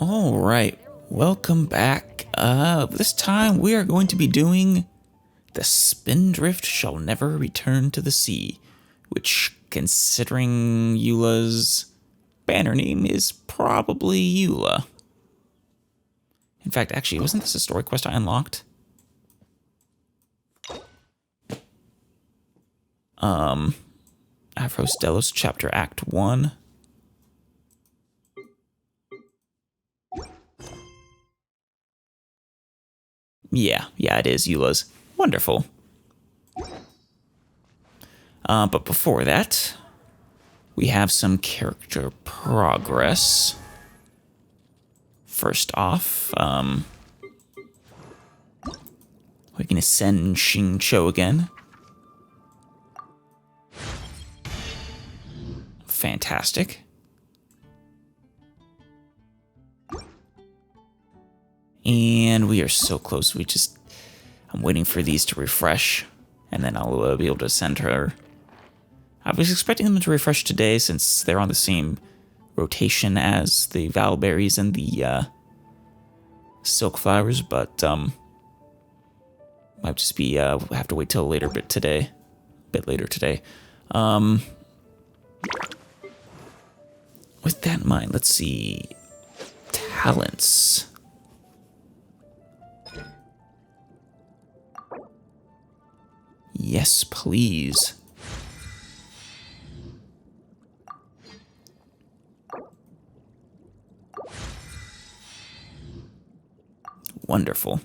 All right, welcome back. This time we are going to be doing The Spindrift Shall Never Return to the Sea, which, considering Eula's banner name, is probably Eula. In fact, actually, wasn't this a story quest I unlocked? Afros Delos Chapter Act 1. Yeah, it is Eula's. Wonderful. But before that, we have some character progress. First off, we can ascend Xingqiu again. Fantastic. And we are so close. I'm waiting for these to refresh, and then I'll be able to send her. I was expecting them to refresh today since they're on the same rotation as the Valberries and the Silk Flowers, but might just be we'll have to wait till a bit later today. With that in mind, let's see. Talents. Yes, please. Wonderful.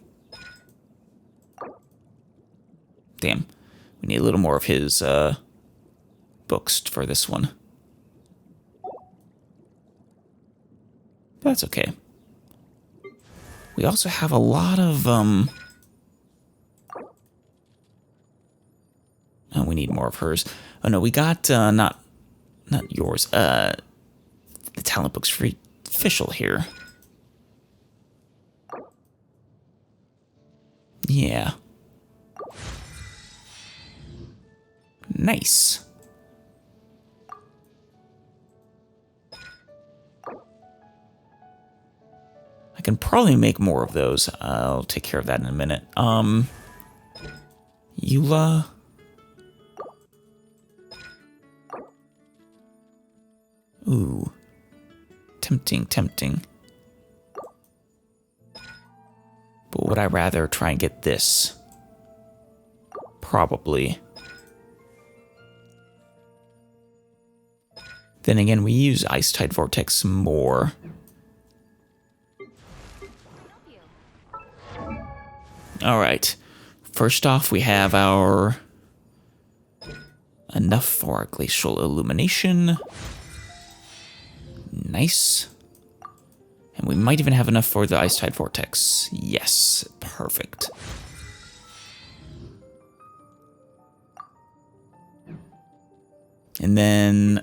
Damn. We need a little more of his books for this one. That's okay. We also have a lot of oh, we need more of hers. Oh no, we got not yours. The talent books for official here. Yeah. Nice. I can probably make more of those. I'll take care of that in a minute. Eula. Ooh. Tempting. But would I rather try and get this? Probably. Then again, we use Ice Tide Vortex more. Alright. First off, we have our... enough for our Glacial Illumination. Nice. And we might even have enough for the Ice Tide Vortex. Yes, perfect. And then...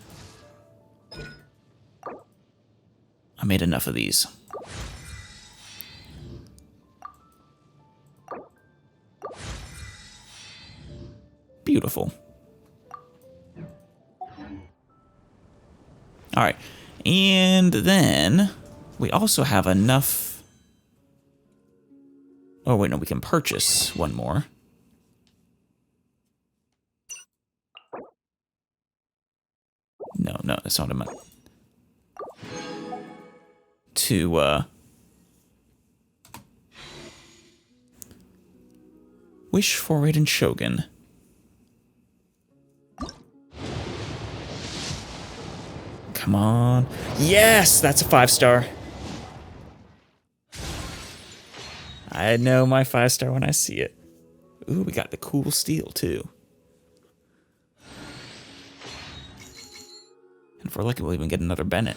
I made enough of these. Beautiful. All right. And then we also have enough. Oh, wait, no, we can purchase one more. No, that's not what I meant. To, wish for Raiden Shogun. Come on. Yes, that's a 5-star. I know my 5-star when I see it. Ooh, we got the cool steel, too. And if we're lucky, we'll even get another Bennett.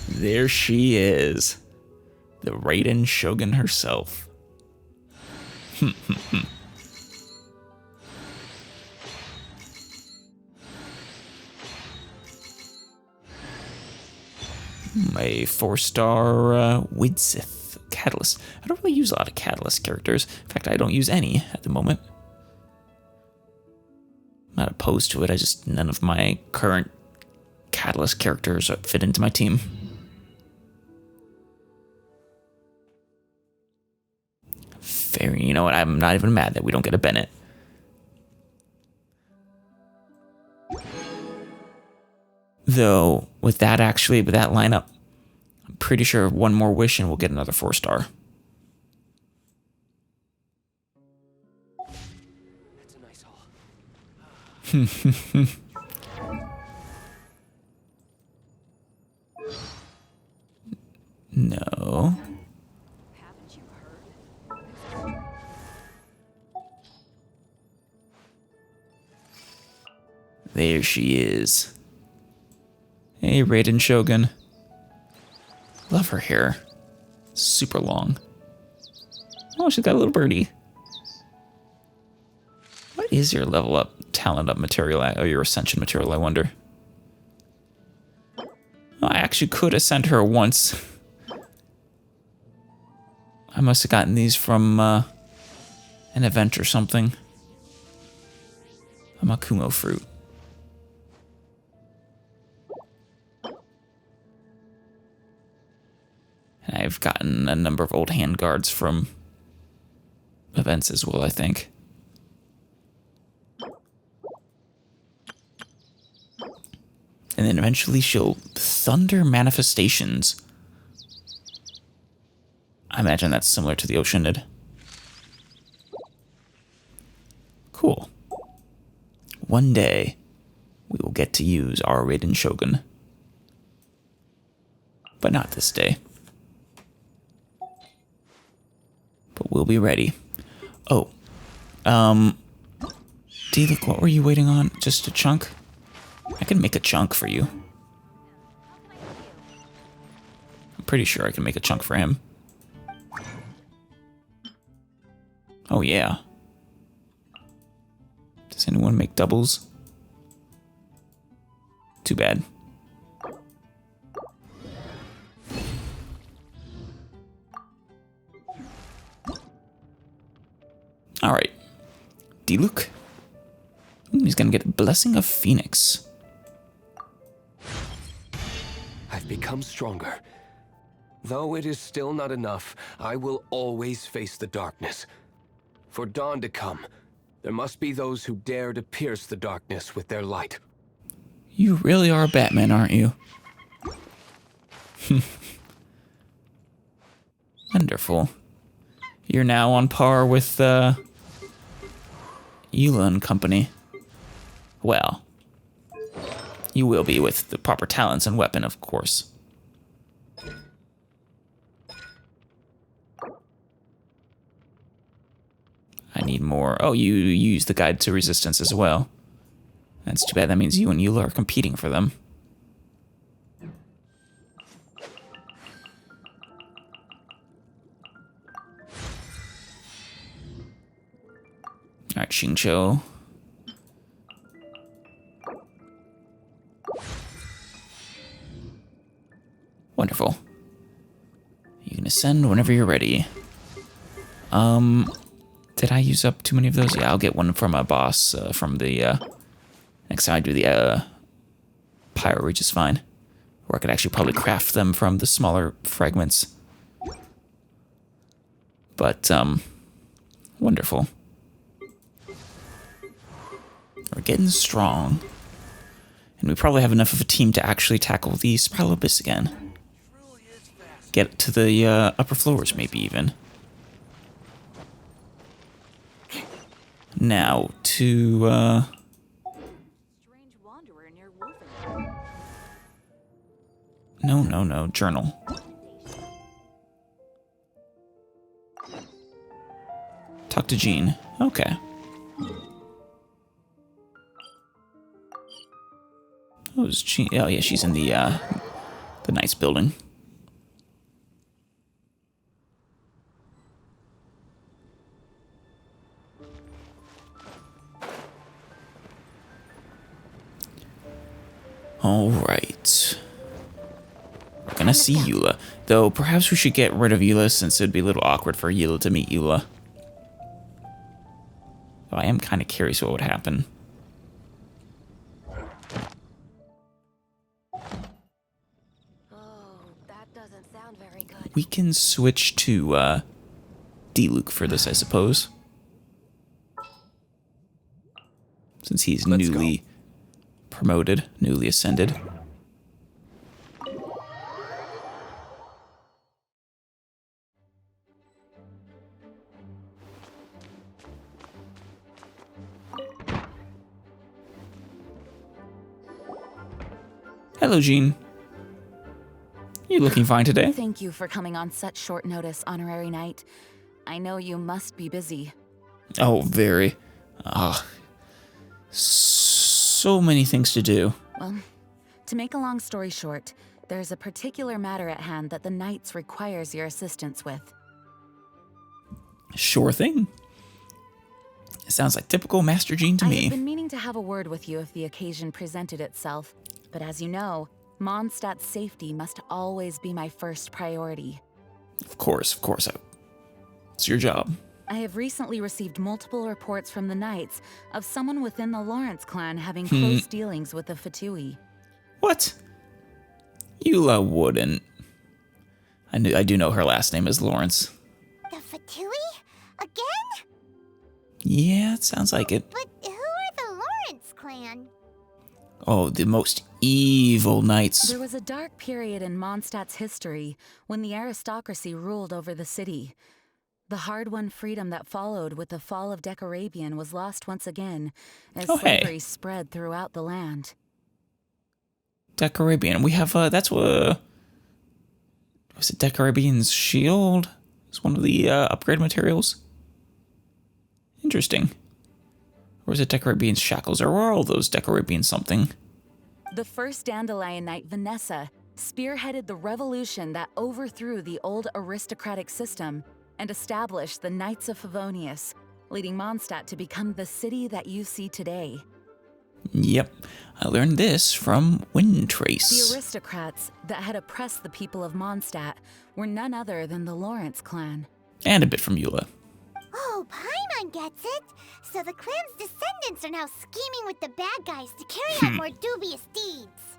There she is. The Raiden Shogun herself. A 4-star Widsith Catalyst. I don't really use a lot of Catalyst characters. In fact, I don't use any at the moment. not opposed to it. I just, none of my current Catalyst characters fit into my team. Fair, you know what? I'm not even mad that we don't get a Bennett. Though, with that lineup, I'm pretty sure one more wish and we'll get another 4-star. That's a nice haul. No. Haven't you heard? There she is. Hey, Raiden Shogun. Love her hair. Super long. Oh, she's got a little birdie. What is your level up, talent up material, or your ascension material, I wonder? Oh, I actually could ascend her once. I must have gotten these from an event or something. A Makumo fruit. And I've gotten a number of old hand guards from events as well, I think. And then eventually she'll thunder manifestations. I imagine that's similar to the Oceanid. Cool. One day, we will get to use our Raiden Shogun. But not this day. But we'll be ready. Oh. D-Look, what were you waiting on? Just a chunk? I can make a chunk for you. I'm pretty sure I can make a chunk for him. Oh, yeah. Does anyone make doubles? Too bad. Alright. D-Luke. He's gonna get a Blessing of Phoenix. I've become stronger. Though it is still not enough, I will always face the darkness. For dawn to come, there must be those who dare to pierce the darkness with their light. You really are Batman, aren't you? Wonderful. You're now on par with Eula and company. Well, you will be with the proper talents and weapon, of course. I need more. Oh, you use the guide to resistance as well. That's too bad. That means you and Eula are competing for them. Alright, Xingqiu. Wonderful. You can ascend whenever you're ready. Did I use up too many of those? Yeah, I'll get one from a boss from the, next time I do the, Pyro Reach is fine. Or I could actually probably craft them from the smaller fragments. But, wonderful. We're getting strong. And we probably have enough of a team to actually tackle the Spiral Abyss again. Get to the upper floors, maybe even. Now, to, Strange wanderer near Wolfen. No, journal. Talk to Jean. Okay. Oh, is Jean? Oh, yeah, she's in the nice building. All right. We're gonna see Eula. Though, perhaps we should get rid of Eula since it'd be a little awkward for Eula to meet Eula. Though I am kind of curious what would happen. we can switch to D-Luke for this, I suppose. Since he's Let's newly promoted, newly ascended. Hello, Jean. You looking fine today? Thank you for coming on such short notice, Honorary Knight. I know you must be busy. Oh, very. So many things to do. Well, to make a long story short, there's a particular matter at hand that the Knights requires your assistance with. Sure thing. It sounds like typical Master Jean to I me. have been meaning to have a word with you if the occasion presented itself, but as you know, Mondstadt's safety must always be my first priority. Of course. It's your job. I have recently received multiple reports from the Knights of someone within the Lawrence clan having close dealings with the Fatui. What? Eula wouldn't. I do know her last name is Lawrence. The Fatui? Again? Yeah, it sounds like it. But who are the Lawrence clan? Oh, the most evil knights. There was a dark period in Mondstadt's history when the aristocracy ruled over the city. The hard-won freedom that followed with the fall of Decarabian was lost once again as slavery spread throughout the land. Decarabian. We have, that's what... Was it Decarabian's shield? It's one of the upgrade materials. Interesting. Or is it Decarabian's shackles? Or were all those Decarabian something? The first Dandelion Knight, Vanessa, spearheaded the revolution that overthrew the old aristocratic system and established the Knights of Favonius, leading Mondstadt to become the city that you see today. Yep. I learned this from Windtrace. The aristocrats that had oppressed the people of Mondstadt were none other than the Lawrence clan. And a bit from Eula. Oh, Paimon gets it. So the clan's descendants are now scheming with the bad guys to carry out more dubious deeds.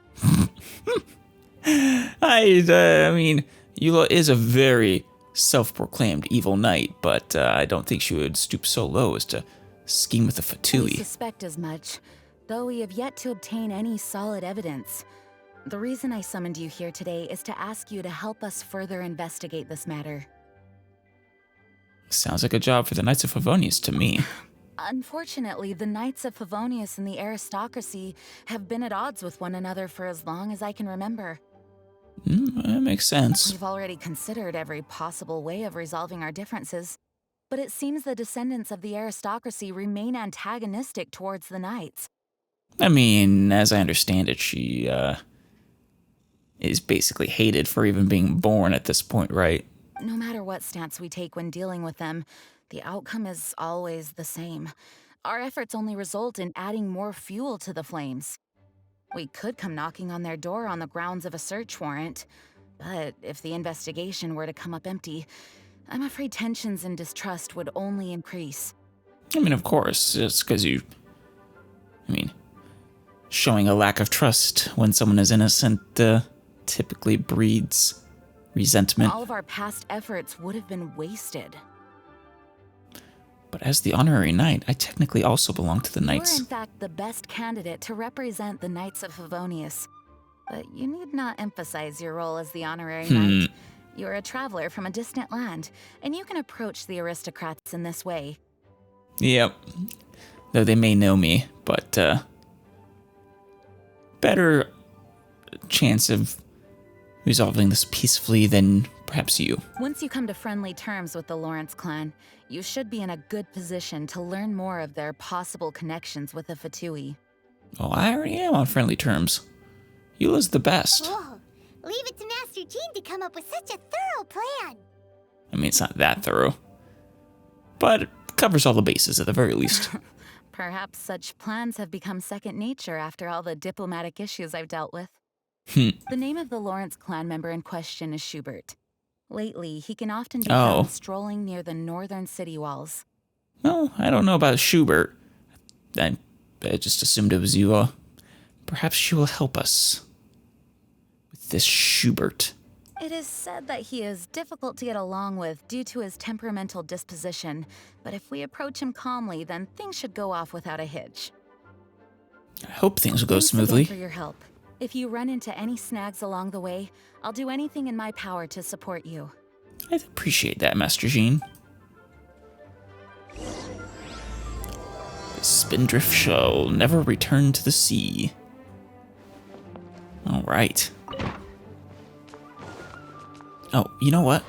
I mean, Eula is a very self-proclaimed evil knight, but I don't think she would stoop so low as to scheme with the We Fatui. suspect as much, though we have yet to obtain any solid evidence. The reason I summoned you here today is to ask you to help us further investigate this matter. Sounds like a job for the Knights of Favonius to me. Unfortunately, the Knights of Favonius and the aristocracy have been at odds with one another for as long as I can remember. That makes sense. We've already considered every possible way of resolving our differences, but it seems the descendants of the aristocracy remain antagonistic towards the Knights. I mean, as I understand it, she is basically hated for even being born at this point, right? No matter what stance we take when dealing with them, the outcome is always the same. Our efforts only result in adding more fuel to the flames. We could come knocking on their door on the grounds of a search warrant, but if the investigation were to come up empty, I'm afraid tensions and distrust would only increase. I mean, of course, it's because showing a lack of trust when someone is innocent typically breeds resentment. All of our past efforts would have been wasted. But as the honorary knight, I technically also belong to the Knights. You're in fact the best candidate to represent the Knights of Favonius. But you need not emphasize your role as the honorary knight. You're a traveler from a distant land, and you can approach the aristocrats in this way. Yep. Though they may know me, but better chance of resolving this peacefully than perhaps you. Once you come to friendly terms with the Lawrence clan, you should be in a good position to learn more of their possible connections with the Fatui. Oh, I already am on friendly terms. Eula's the best. Whoa. Leave it to Master Jean to come up with such a thorough plan. I mean, it's not that thorough. But it covers all the bases at the very least. Perhaps such plans have become second nature after all the diplomatic issues I've dealt with. The name of the Lawrence clan member in question is Schubert. Lately, he can often be found strolling near the northern city walls. Well, I don't know about Schubert. I just assumed it was you. Perhaps she will help us with this Schubert. It is said that he is difficult to get along with due to his temperamental disposition, but if we approach him calmly, then things should go off without a hitch. I hope things will go Thanks smoothly. again for your help. If you run into any snags along the way, I'll do anything in my power to support you. I appreciate that, Master Jean. The Spindrift shall never return to the sea. All right. Oh, you know what?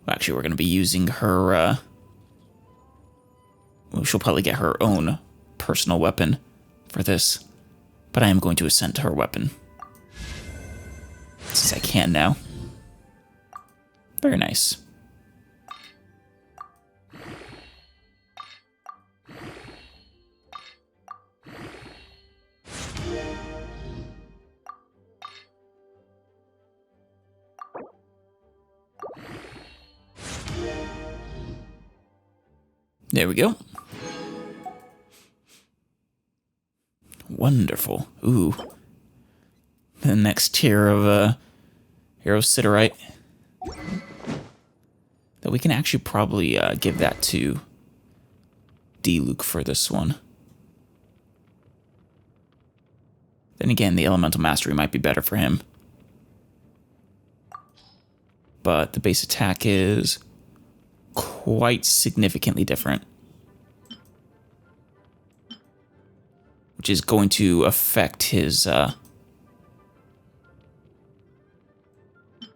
Actually, we're going to be using her, well, she'll probably get her own personal weapon for this. But I am going to ascend to her weapon. Since I can now. Very nice. There we go. Wonderful. Ooh. The next tier of Aerosiderite. That we can actually probably give that to D-Luke for this one. Then again, the Elemental Mastery might be better for him. But the base attack is quite significantly different. Which is going to affect his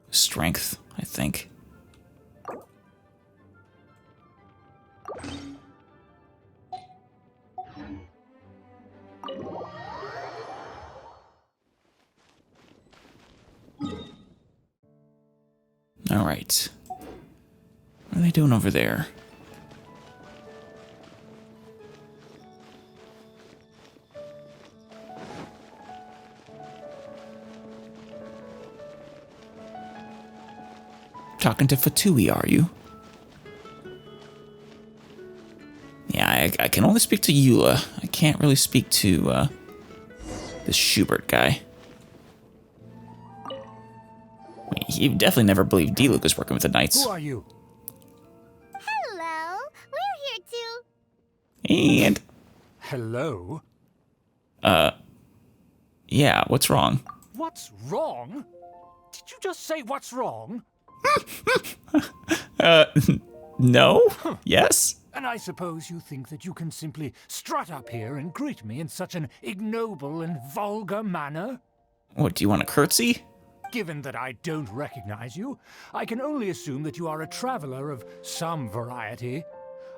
strength, I think. All right. What are they doing over there? Talking to Fatui, are you? Yeah, I can only speak to Eula. I can't really speak to this Schubert guy. He definitely never believed D-Luke was working with the Knights. Who are you? Hello, we're here too. And Hello? yeah, what's wrong? What's wrong? Did you just say what's wrong? No? Yes? And I suppose you think that you can simply strut up here and greet me in such an ignoble and vulgar manner? What, do you want a curtsy? Given that I don't recognize you, I can only assume that you are a traveler of some variety.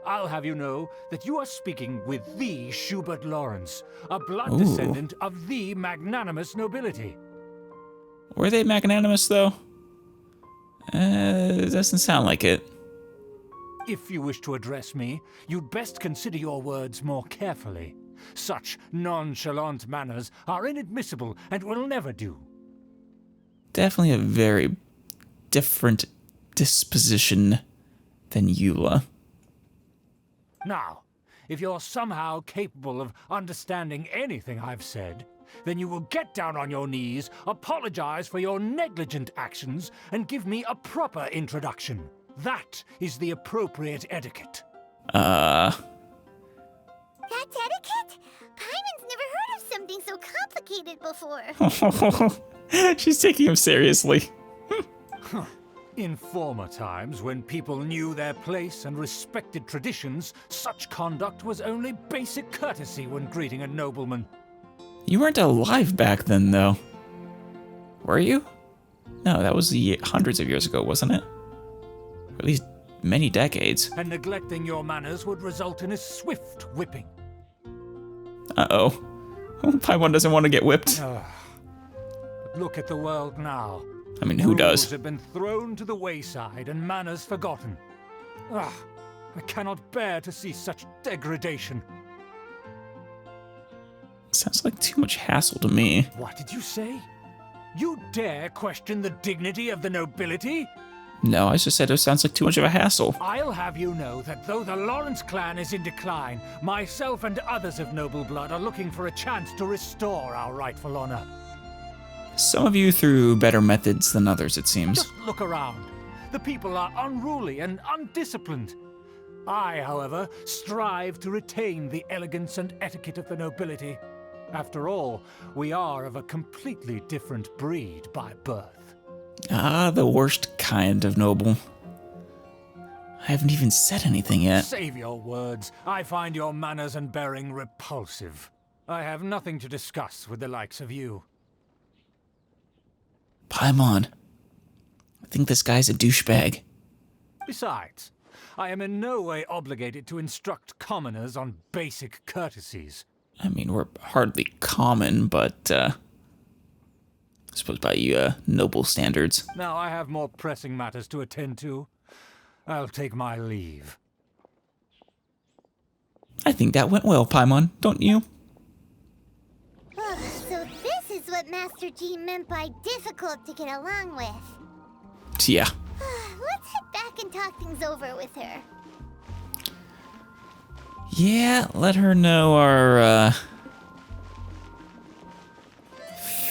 I'll have you know that you are speaking with the Schubert Lawrence, a blood descendant of the magnanimous nobility. Were they magnanimous, though? It doesn't sound like it. If you wish to address me, you'd best consider your words more carefully. Such nonchalant manners are inadmissible and will never do. Definitely a very different disposition than Eula. Now, if you're somehow capable of understanding anything I've said, then you will get down on your knees, apologize for your negligent actions, and give me a proper introduction. That is the appropriate etiquette. That's etiquette? Paimon's never heard of something so complicated before. She's taking him seriously. In former times, when people knew their place and respected traditions, such conduct was only basic courtesy when greeting a nobleman. You weren't alive back then, though. Were you? No, that was hundreds of years ago, wasn't it? Or at least many decades. And neglecting your manners would result in a swift whipping. Uh-oh. Paimon doesn't want to get whipped. But look at the world now. I mean, who Rules does? have been thrown to the wayside and manners forgotten. I cannot bear to see such degradation. Sounds like too much hassle to me. What did you say? You dare question the dignity of the nobility? No, I just said it sounds like too much of a hassle. I'll have you know that though the Lawrence clan is in decline, myself and others of noble blood are looking for a chance to restore our rightful honor. Some of you through better methods than others, it seems. Just look around. The people are unruly and undisciplined. I, however, strive to retain the elegance and etiquette of the nobility. After all, we are of a completely different breed by birth. Ah, the worst kind of noble. I haven't even said anything yet. Save your words. I find your manners and bearing repulsive. I have nothing to discuss with the likes of you. Paimon. I think this guy's a douchebag. Besides, I am in no way obligated to instruct commoners on basic courtesies. I mean, we're hardly common, but, I suppose by noble standards. Now I have more pressing matters to attend to. I'll take my leave. I think that went well, Paimon, don't you? So this is what Master G meant by difficult to get along with. Yeah. Let's head back and talk things over with her. Yeah, let her know our,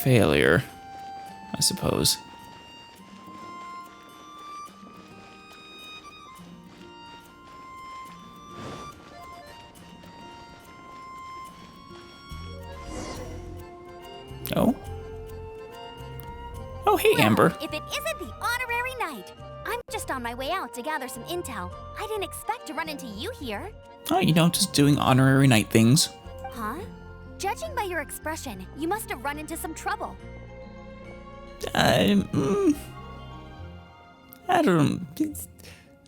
failure, I suppose. Oh? Oh, hey, Amber. If it isn't the honorary knight, I'm just on my way out to gather some intel. I didn't expect to run into you here. Oh, you know, just doing honorary knight things. Huh? Judging by your expression, you must have run into some trouble. I don't...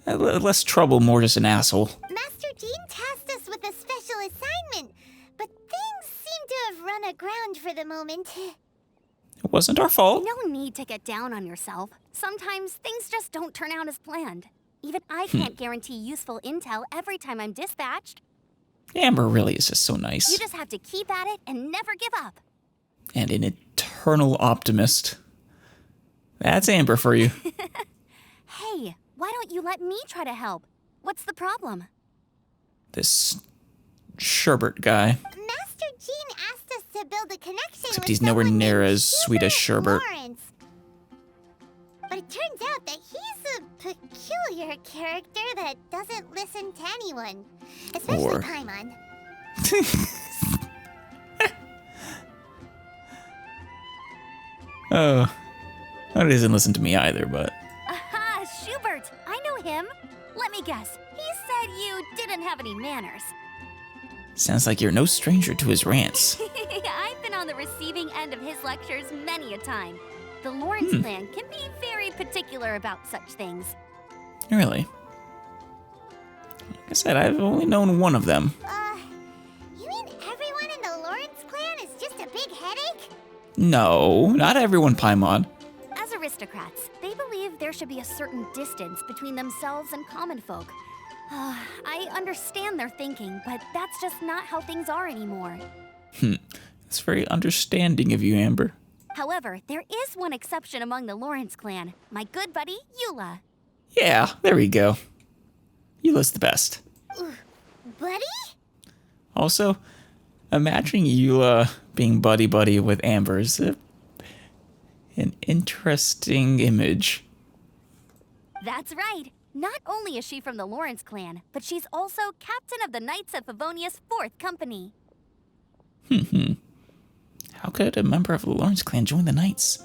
Less trouble, more just an asshole. Master Jean tasked us with a special assignment, but things seem to have run aground for the moment. It wasn't our fault. No need to get down on yourself. Sometimes things just don't turn out as planned. Even I can't guarantee useful intel every time I'm dispatched. Amber really is just so nice. You just have to keep at it and never give up. And an eternal optimist. That's Amber for you. Hey, why don't you let me try to help? What's the problem? This Sherbert guy. Master Jean asked us to build a connection Except with he's nowhere someone near named as sweet as Hubert Sherbert. Lawrence. But it turns out that he's a peculiar character that doesn't listen to anyone, especially Or- Paimon. Oh. He doesn't listen to me either, but... Aha, Schubert! I know him. Let me guess. He said you didn't have any manners. Sounds like you're no stranger to his rants. I've been on the receiving end of his lectures many a time. The Lawrence clan can be very particular about such things. Really? Like I said, I've only known one of them. You mean everyone in the Lawrence clan is just a big headache? No, not everyone, Paimon. As aristocrats, they believe there should be a certain distance between themselves and common folk. I understand their thinking, but that's just not how things are anymore. That's very understanding of you, Amber. However, there is one exception among the Lawrence clan, my good buddy, Eula. Yeah, there we go. Eula's the best. Buddy? Also, imagining Eula being buddy-buddy with Amber is an interesting image. That's right. Not only is she from the Lawrence clan, but she's also captain of the Knights of Favonia's 4th Company. How could a member of the Lawrence clan join the Knights?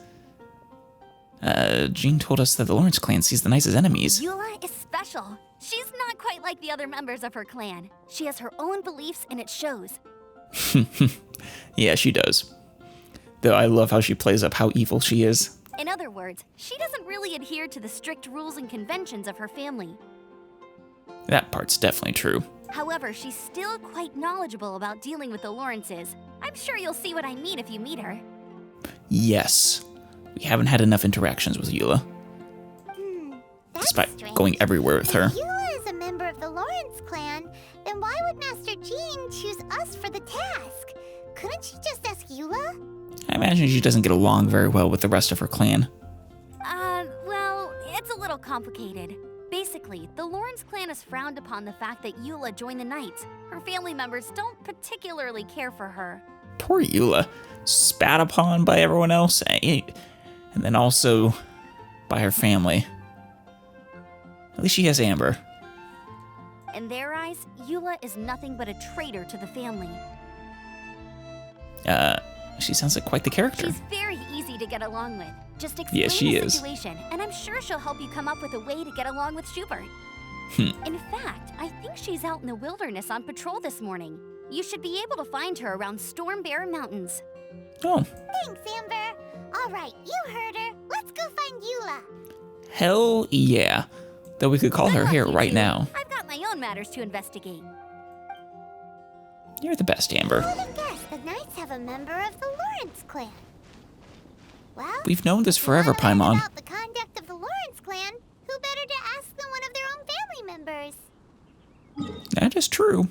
Jean told us that the Lawrence clan sees the Knights as enemies. Eula is special. She's not quite like the other members of her clan. She has her own beliefs and it shows. Yeah, she does. Though I love how she plays up how evil she is. In other words, she doesn't really adhere to the strict rules and conventions of her family. That part's definitely true. However, she's still quite knowledgeable about dealing with the Lawrences. I'm sure you'll see what I mean if you meet her. Yes. We haven't had enough interactions with Eula, That's despite strange. going everywhere with her. If Eula is a member of the Lawrence clan, then why would Master Jean choose us for the task? Couldn't she just ask Eula? I imagine she doesn't get along very well with the rest of her clan. Well, it's a little complicated. Basically, the Lawrence clan has frowned upon the fact that Eula joined the Knights. Her family members don't particularly care for her. Poor Eula. Spat upon by everyone else, and then also by her family. At least she has Amber. In their eyes, Eula is nothing but a traitor to the family. She sounds like quite the character. She's very easy to get along with. Just explain Yeah, she the is. situation, and I'm sure she'll help you come up with a way to get along with Schubert. In fact, I think she's out in the wilderness on patrol this morning. You should be able to find her around Storm Bear Mountains. Oh, Thanks, Amber. All right, you heard her. Let's go find Eula. hell yeah. Though we could call her here right now. I've got my own matters to investigate. You're the best, Amber. Who would have guessed the Knights have a member of the Lawrence clan? Well, We've known this forever, if you wanna learn Paimon. about the conduct of the Lawrence clan, who better to ask than one of their own family members? That is true.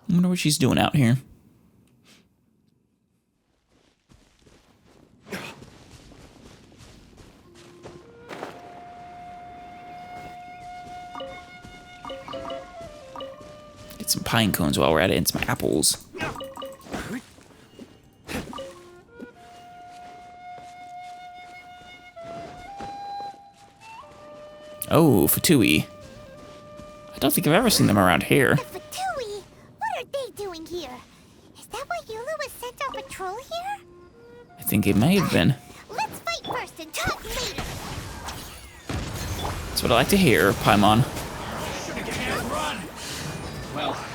I wonder what she's doing out here. Get some pine cones while we're at it and some apples. Oh, Fatui. I don't think I've ever seen them around here. The Fatui? What are they doing here? Is that why Eula was sent on patrol here? I think it may have been. Let's fight first and talk later. That's what I like to hear, Paimon.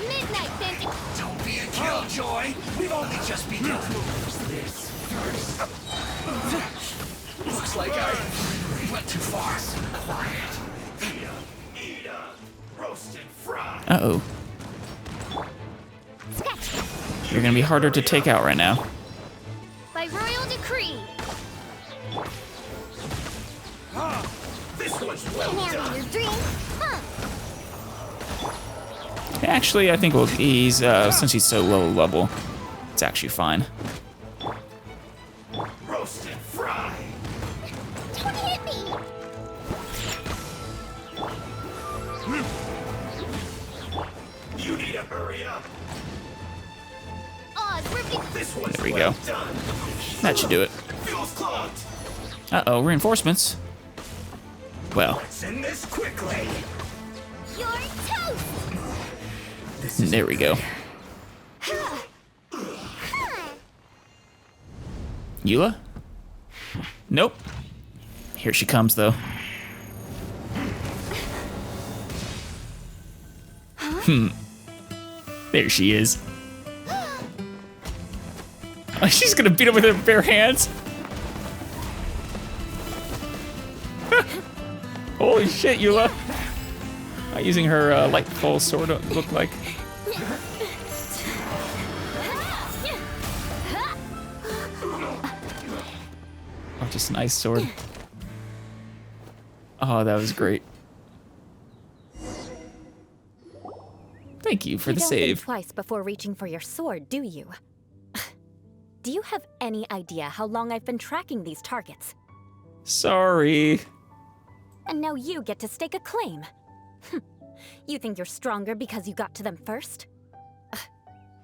Midnight Bandit. Don't be a killjoy. We've only just begun. This first. Looks like I went too far. Quiet. Eat 'em. Roast and fry. Uh-oh. You're gonna be harder to take out right now. By royal decree. This one's well Now done. your drink. Huh. Actually, I think he's, since he's so low level, it's actually fine. Roast and fry. Don't hit me. You need to hurry up. Oh, it's ripping. This one's There we well go. done. That should do it. Fuel's clogged. Uh-oh, reinforcements. Well, Let's end this quickly. You're toast. there we go. Eula? Nope. Here she comes, though. There she is. Oh, she's gonna beat him with her bare hands. Holy shit, Eula. Using her light pole sword, look like. Oh, just an ice sword. Oh, that was great. Thank you for the You don't think save. twice before reaching for your sword, do you? Do you have any idea how long I've been tracking these targets? Sorry. And now you get to stake a claim. You think you're stronger because you got to them first?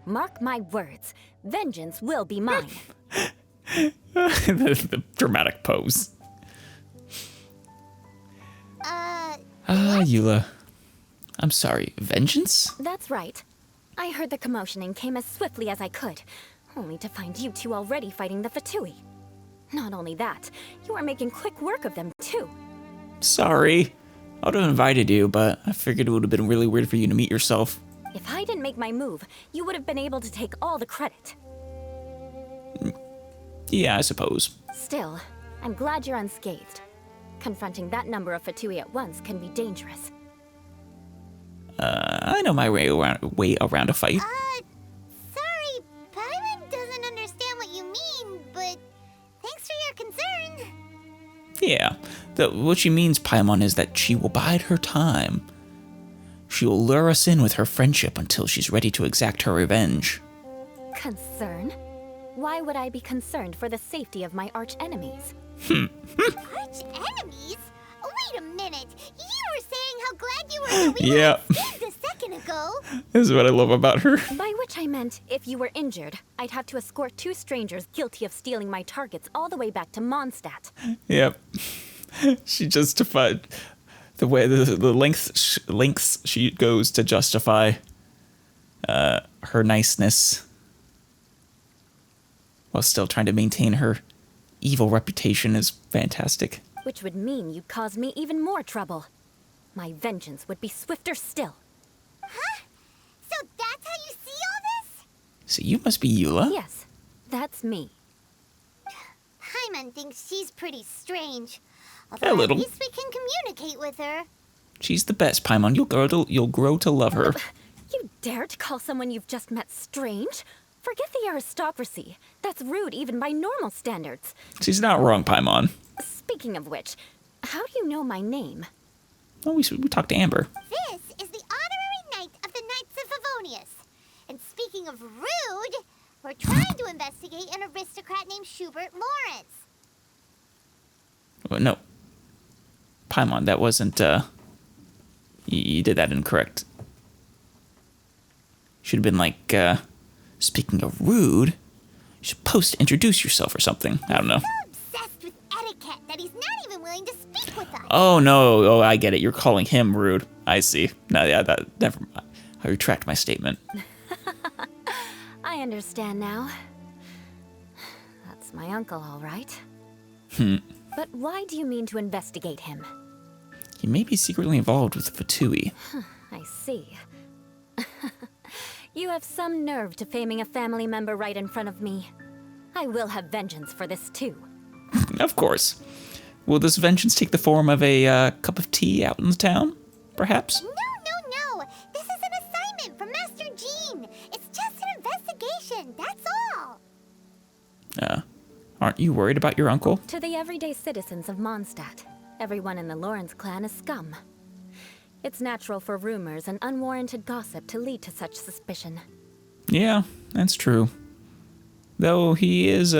Mark my words, vengeance will be mine. the dramatic pose. Eula. I'm sorry, vengeance? That's right. I heard the commotion and came as swiftly as I could, only to find you two already fighting the Fatui. Not only that, you are making quick work of them too. Sorry. I would have invited you, but I figured it would have been really weird for you to meet yourself. If I didn't make my move, you would have been able to take all the credit. Yeah, I suppose. Still, I'm glad you're unscathed. Confronting that number of Fatui at once can be dangerous. I know my way around a fight. Sorry, Paimon doesn't understand what you mean, but thanks for your concern. Yeah. What she means, Paimon, is that she will bide her time. She will lure us in with her friendship until she's ready to exact her revenge. Concern? Why would I be concerned for the safety of my arch-enemies? Arch enemies? Wait a minute. You were saying how glad you were that we Yeah. were saved a second ago. This is what I love about her. By which I meant, if you were injured, I'd have to escort 2 strangers guilty of stealing my targets all the way back to Mondstadt. Yep. She justified the way the lengths she goes to justify her niceness while still trying to maintain her evil reputation is fantastic. Which would mean you'd cause me even more trouble. My vengeance would be swifter still. Huh? So that's how you see all this? So you must be Eula? Yes, that's me. Paimon thinks she's pretty strange. A Although little. at least we can communicate with her. She's the best, Paimon. You'll grow to love her. You dare to call someone you've just met strange? Forget the aristocracy. That's rude even by normal standards. She's not wrong, Paimon. Speaking of which, how do you know my name? Oh, we talked to Amber. This is the honorary knight of the Knights of Favonius. And speaking of rude, we're trying to investigate an aristocrat named Schubert Lawrence. Oh, no. Paimon, that wasn't, you did that incorrect. Should have been like, speaking of rude, you're supposed to introduce yourself or something. I don't know. So obsessed with etiquette that he's not even willing to speak with us. Oh, no. Oh, I get it. You're calling him rude. I see. No, yeah, never mind. I retract my statement. I understand now. That's my uncle, all right. But why do you mean to investigate him? He may be secretly involved with Fatui. I see. You have some nerve to faming a family member right in front of me. I will have vengeance for this too. Of course. Will this vengeance take the form of a cup of tea out in the town? Perhaps? No. This is an assignment from Master Jean. It's just an investigation, that's all. Aren't you worried about your uncle? To the everyday citizens of Mondstadt, everyone in the Lawrence clan is scum. It's natural for rumors and unwarranted gossip to lead to such suspicion. Yeah, that's true. Though he is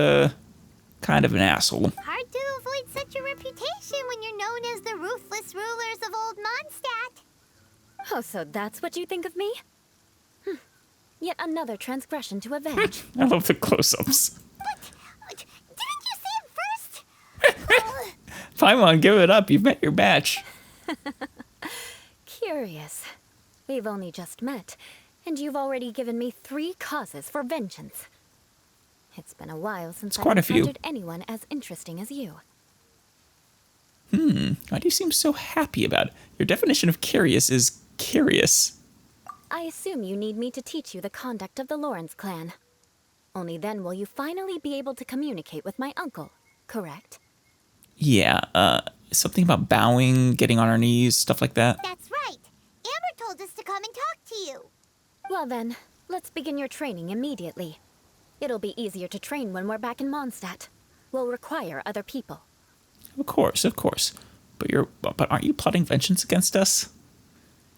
kind of an asshole. Hard to avoid such a reputation when you're known as the ruthless rulers of Old Mondstadt. Oh, so that's what you think of me? Yet another transgression to avenge. I love the close-ups. Didn't you say it first? Paimon, give it up. You've met your match. Curious. We've only just met, and you've already given me 3 causes for vengeance. It's been a while since quite a I've few. encountered anyone as interesting as you. Why do you seem so happy about it? Your definition of curious is curious. I assume you need me to teach you the conduct of the Lawrence clan. Only then will you finally be able to communicate with my uncle, correct? Yeah, something about bowing, getting on our knees, stuff like that. That's right. Amber told us to come and talk to you. Well then, let's begin your training immediately. It'll be easier to train when we're back in Mondstadt. We'll require other people. Of course. But aren't you plotting vengeance against us?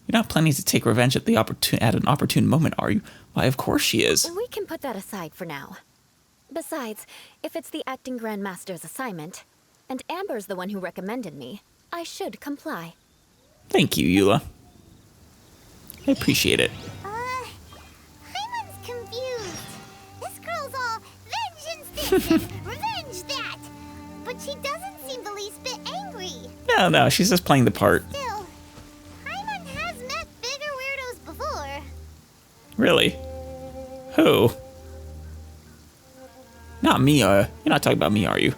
You're not planning to take revenge at an opportune moment, are you? Why, of course she is. We can put that aside for now. Besides, if it's the acting Grandmaster's assignment, and Amber's the one who recommended me, I should comply. Thank you, Eula. I appreciate it. Paimon's confused. This girl's all vengeance this and revenge that. But she doesn't seem the least bit angry. No, she's just playing the part. Still, Paimon has met bigger weirdos before. Really? Who? Not me, you're not talking about me, are you?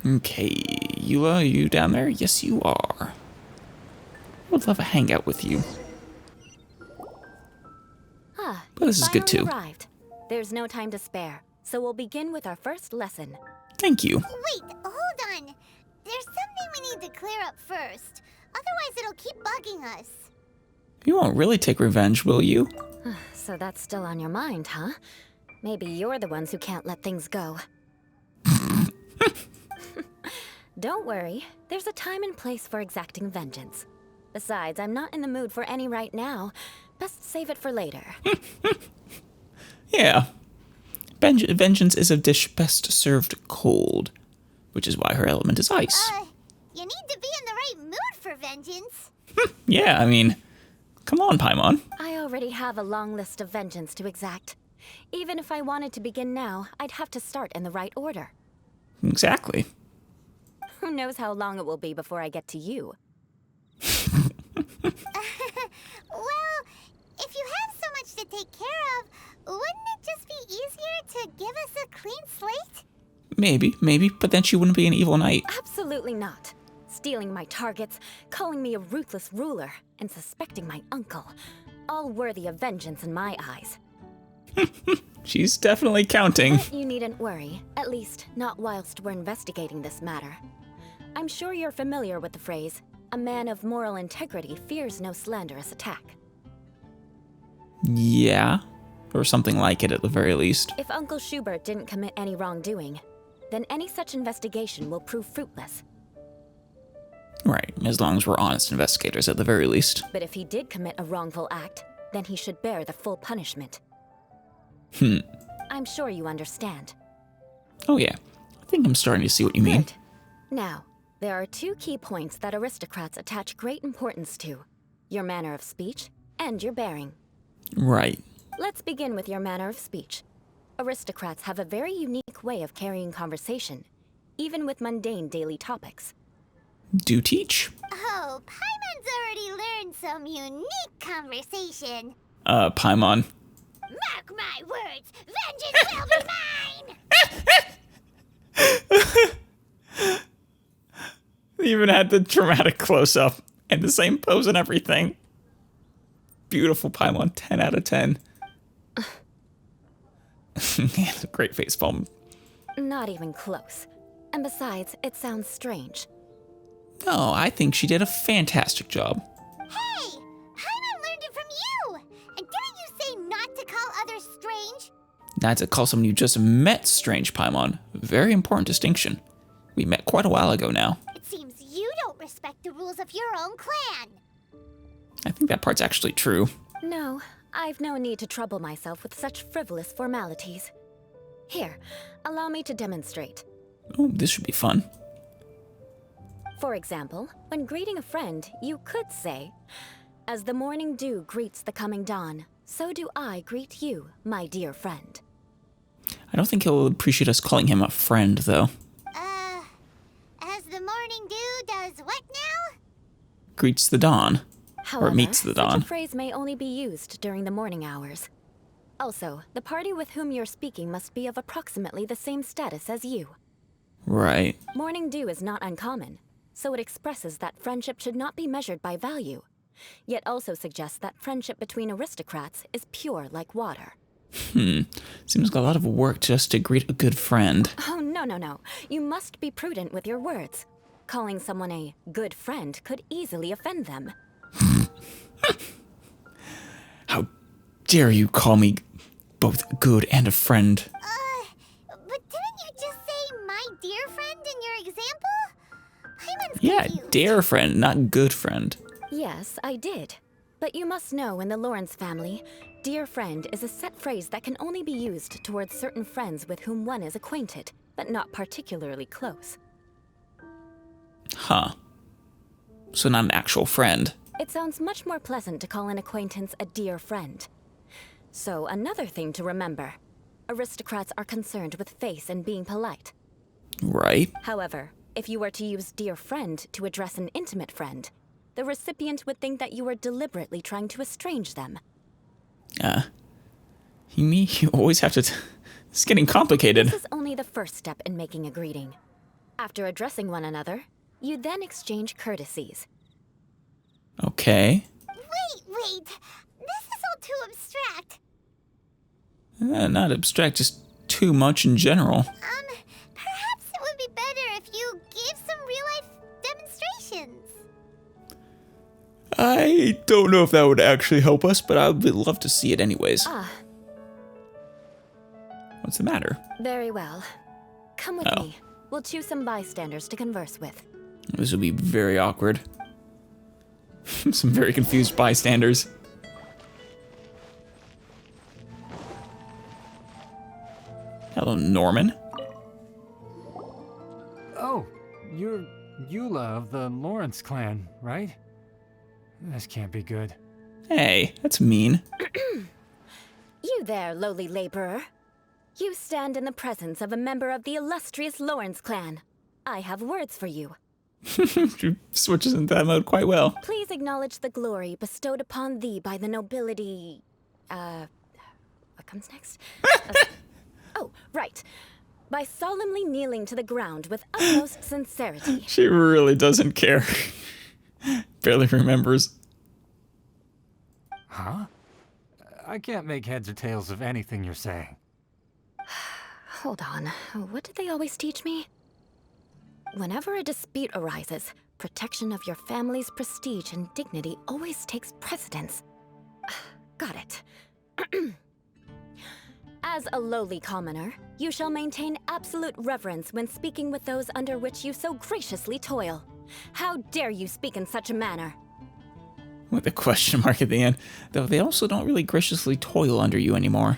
Okay, Eula, are you down there? Yes, you are. I would love a hangout with you. But this is good too. Arrived. There's no time to spare, so we'll begin with our first lesson. Thank you. Wait, hold on. There's something we need to clear up first. Otherwise, it'll keep bugging us. You won't really take revenge, will you? So that's still on your mind, huh? Maybe you're the ones who can't let things go. Don't worry, there's a time and place for exacting vengeance. Besides, I'm not in the mood for any right now, Best save it for later. Yeah. Vengeance is a dish best served cold, which is why her element is ice. You need to be in the right mood for vengeance. Yeah, I mean, come on, Paimon. I already have a long list of vengeance to exact. Even if I wanted to begin now, I'd have to start in the right order. Exactly. Who knows how long it will be before I get to you? Well, if you have so much to take care of, wouldn't it just be easier to give us a clean slate? Maybe, but then she wouldn't be an evil knight. Absolutely not. Stealing my targets, calling me a ruthless ruler, and suspecting my uncle. All worthy of vengeance in my eyes. She's definitely counting. But you needn't worry, at least not whilst we're investigating this matter. I'm sure you're familiar with the phrase, a man of moral integrity fears no slanderous attack. Yeah, or something like it at the very least. If Uncle Schubert didn't commit any wrongdoing, then any such investigation will prove fruitless. Right, as long as we're honest investigators at the very least. But if he did commit a wrongful act, then he should bear the full punishment. I'm sure you understand. Oh yeah, I think I'm starting to see what you mean. Good. Now, there are two key points that aristocrats attach great importance to. Your manner of speech and your bearing. Right. Let's begin with your manner of speech. Aristocrats have a very unique way of carrying conversation, even with mundane daily topics. Do teach. Oh, Paimon's already learned some unique conversation. Paimon. Mark my words, vengeance will be mine! They even had the dramatic close-up and the same pose and everything. Beautiful Paimon, 10 out of 10. Great facepalm. Not even close. And besides, it sounds strange. No, I think she did a fantastic job. Hey! Paimon learned it from you! And didn't you say not to call others strange? Not to call someone you just met strange, Paimon. Very important distinction. We met quite a while ago now. It seems you don't respect the rules of your own clan. I think that part's actually true. No, I've no need to trouble myself with such frivolous formalities. Here, allow me to demonstrate. Oh, this should be fun. For example, when greeting a friend, you could say, "As the morning dew greets the coming dawn, so do I greet you, my dear friend." I don't think he'll appreciate us calling him a friend, though. As the morning dew does what now? Greets the dawn. However, Or meets the dawn. such a phrase may only be used during the morning hours. Also, the party with whom you're speaking must be of approximately the same status as you. Right. Morning dew is not uncommon, so it expresses that friendship should not be measured by value, yet also suggests that friendship between aristocrats is pure like water. Seems like a lot of work just to greet a good friend. Oh, no. You must be prudent with your words. Calling someone a good friend could easily offend them. How dare you call me both good and a friend? But didn't you just say my dear friend in your example? Paimon's Yeah, confused. dear friend, not good friend. Yes, I did. But you must know in the Lawrence family, dear friend is a set phrase that can only be used towards certain friends with whom one is acquainted, but not particularly close. Huh. So not an actual friend. It sounds much more pleasant to call an acquaintance a dear friend. So another thing to remember. Aristocrats are concerned with face and being polite. Right. However, if you were to use dear friend to address an intimate friend, the recipient would think that you were deliberately trying to estrange them. You mean you always have to... It's getting complicated. This is only the first step in making a greeting. After addressing one another, you then exchange courtesies. Okay. Wait. This is all too abstract. Not abstract, just too much in general. Perhaps it would be better if you gave some real-life demonstrations. I don't know if that would actually help us, but I would love to see it anyways. What's the matter? Very well. Come with me. We'll choose some bystanders to converse with. This would be very awkward. Some very confused bystanders. Oh, Norman? Oh, you're Eula of the Lawrence clan, right? This can't be good. Hey, that's mean. You there, lowly laborer. You stand in the presence of a member of the illustrious Lawrence clan. I have words for you. She switches into that mode quite well. Please acknowledge the glory bestowed upon thee by the nobility... what comes next? Oh, right. By solemnly kneeling to the ground with utmost sincerity. She really doesn't care. Barely remembers. Huh? I can't make heads or tails of anything you're saying. Hold on. What did they always teach me? Whenever a dispute arises, protection of your family's prestige and dignity always takes precedence. Got it. As a lowly commoner, you shall maintain absolute reverence when speaking with those under which you so graciously toil. How dare you speak in such a manner? With a question mark at the end. Though they also don't really graciously toil under you anymore.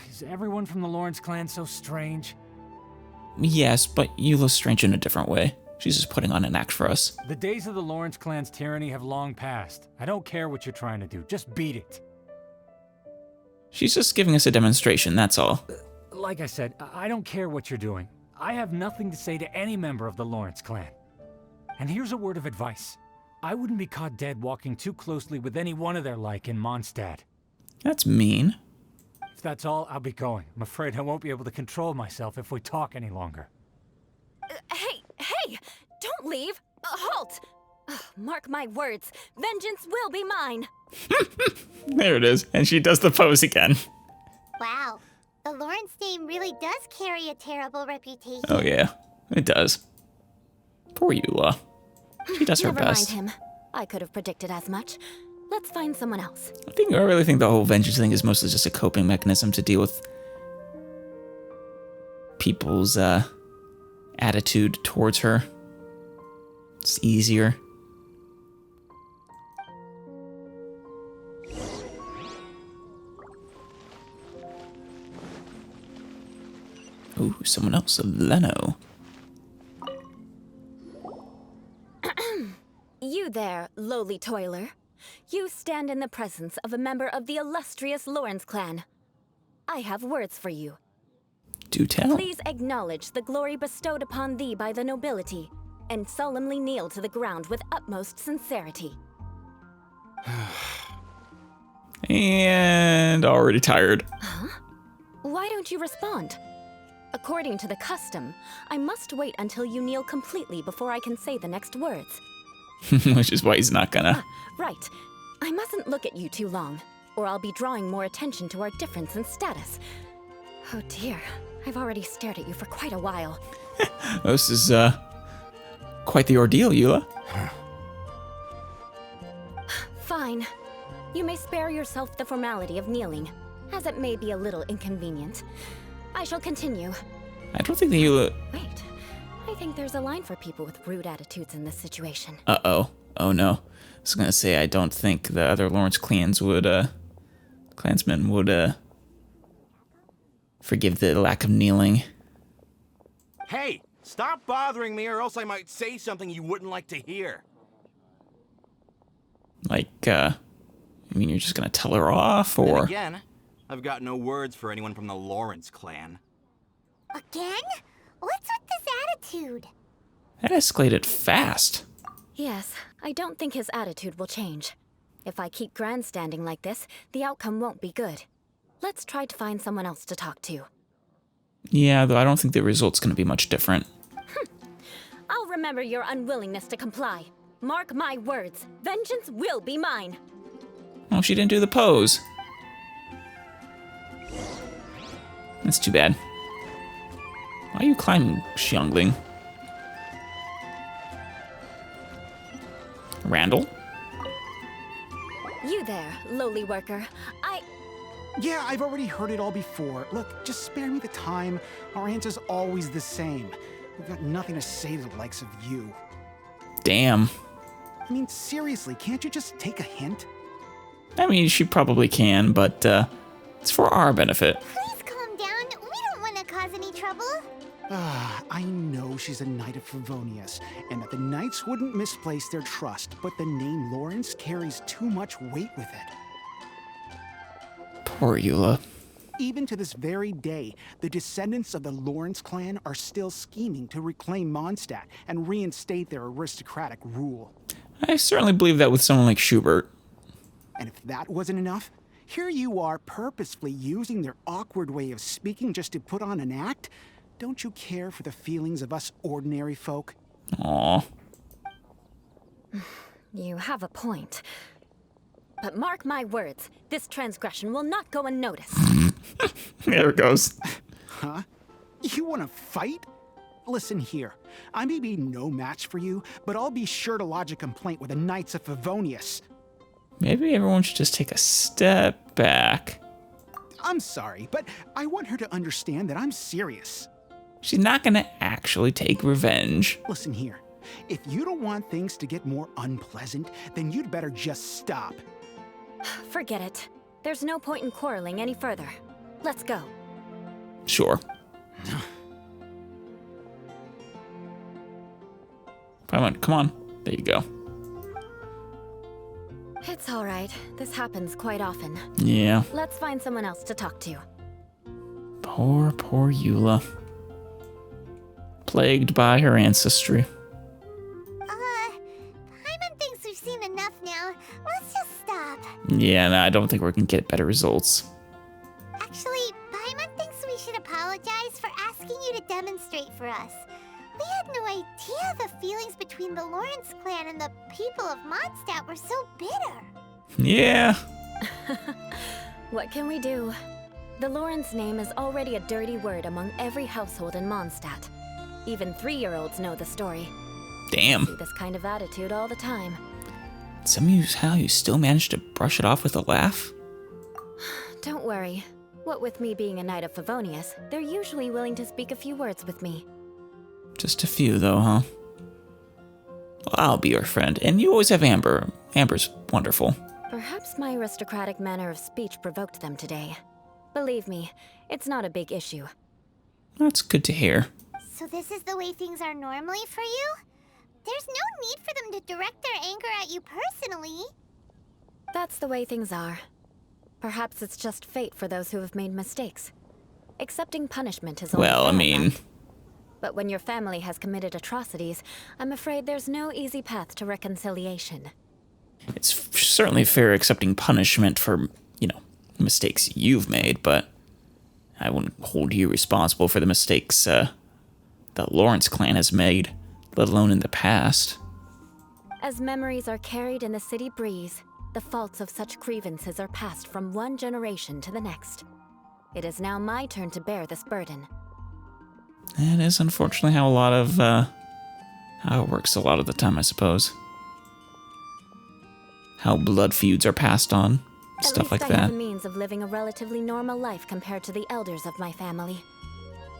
Is everyone from the Lawrence clan so strange? Yes, but Eula's strange in a different way. She's just putting on an act for us. The days of the Lawrence clan's tyranny have long passed. I don't care what you're trying to do. Just beat it. She's just giving us a demonstration, that's all. Like I said, I don't care what you're doing. I have nothing to say to any member of the Lawrence clan. And here's a word of advice. I wouldn't be caught dead walking too closely with any one of their like in Mondstadt. That's mean. If that's all, I'll be going. I'm afraid I won't be able to control myself if we talk any longer. Hey! Don't leave! Halt! Mark my words, vengeance will be mine! There it is, and she does the pose again. Wow, the Lawrence name really does carry a terrible reputation. Oh yeah, it does. Poor Eula. She does her best. Never mind him. I could have predicted as much. Let's find someone else. I really think the whole vengeance thing is mostly just a coping mechanism to deal with people's attitude towards her. It's easier. Ooh, someone else, Leno. You there, lowly toiler. You stand in the presence of a member of the illustrious Lawrence clan. I have words for you. Do tell. Please acknowledge the glory bestowed upon thee by the nobility, and solemnly kneel to the ground with utmost sincerity. And already tired. Huh? Why don't you respond? According to the custom, I must wait until you kneel completely before I can say the next words. Which is why he's not gonna. Right. I mustn't look at you too long, or I'll be drawing more attention to our difference in status. Oh dear, I've already stared at you for quite a while. This is, quite the ordeal, Eula. Fine. You may spare yourself the formality of kneeling, as it may be a little inconvenient. I shall continue. I don't think that Eula... Wait, I think there's a line for people with rude attitudes in this situation. Uh-oh. Oh no. I was gonna say, I don't think the other Lawrence clansmen would, forgive the lack of kneeling. Hey, stop bothering me or else I might say something you wouldn't like to hear. Like, I mean, you're just gonna tell her off, or... Then again, I've got no words for anyone from the Lawrence clan. Again? What's with this attitude? That escalated fast. Yes, I don't think his attitude will change. If I keep grandstanding like this, the outcome won't be good. Let's try to find someone else to talk to. Yeah, though I don't think the result's gonna be much different. I'll remember your unwillingness to comply. Mark my words, vengeance will be mine. Oh, she didn't do the pose. That's too bad. Why are you climbing, youngling? Randall? You there, lowly worker. Yeah, I've already heard it all before. Look, just spare me the time. Our answer's always the same. We've got nothing to say to the likes of you. Damn. I mean, seriously, can't you just take a hint? I mean, she probably can, but, it's for our benefit. Please calm down. We don't want to I know she's a Knight of Favonius, and that the Knights wouldn't misplace their trust, but the name Lawrence carries too much weight with it. Poor Eula. Even to this very day, the descendants of the Lawrence clan are still scheming to reclaim Mondstadt and reinstate their aristocratic rule. I certainly believe that with someone like Schubert. And if that wasn't enough, here you are purposefully using their awkward way of speaking just to put on an act? Don't you care for the feelings of us ordinary folk? Aw. You have a point. But mark my words, this transgression will not go unnoticed. There it goes. Huh? You want to fight? Listen here, I may be no match for you, but I'll be sure to lodge a complaint with the Knights of Favonius. Maybe everyone should just take a step back. I'm sorry, but I want her to understand that I'm serious. She's not gonna actually take revenge. Listen here, if you don't want things to get more unpleasant, then you'd better just stop. Forget it. There's no point in quarreling any further. Let's go. Sure. Paimon, come on. There you go. It's all right. This happens quite often. Yeah. Let's find someone else to talk to. Poor Eula. Plagued by her ancestry. Paimon thinks we've seen enough now. Let's just stop. Yeah, no, I don't think we're gonna get better results. Actually, Paimon thinks we should apologize for asking you to demonstrate for us. We had no idea the feelings between the Lawrence clan and the people of Mondstadt were so bitter. Yeah. What can we do? The Lawrence name is already a dirty word among every household in Mondstadt. Even 3-year-olds know the story. Damn. I see this kind of attitude all the time. Somehow you still managed to brush it off with a laugh? Don't worry. What with me being a Knight of Favonius, they're usually willing to speak a few words with me. Just a few, though, huh? Well, I'll be your friend, and you always have Amber. Amber's wonderful. Perhaps my aristocratic manner of speech provoked them today. Believe me, it's not a big issue. That's good to hear. So this is the way things are normally for you? There's no need for them to direct their anger at you personally. That's the way things are. Perhaps it's just fate for those who have made mistakes. Accepting punishment is only Well, I fair mean... enough. But when your family has committed atrocities, I'm afraid there's no easy path to reconciliation. It's certainly fair accepting punishment for, mistakes you've made, but I wouldn't hold you responsible for the mistakes that Lawrence clan has made, let alone in the past. As memories are carried in the city breeze, the faults of such grievances are passed from one generation to the next. It is now my turn to bear this burden. That is unfortunately how a lot of, how it works a lot of the time, I suppose. How blood feuds are passed on, stuff like At least I have that. the means of living a relatively normal life compared to the elders of my family.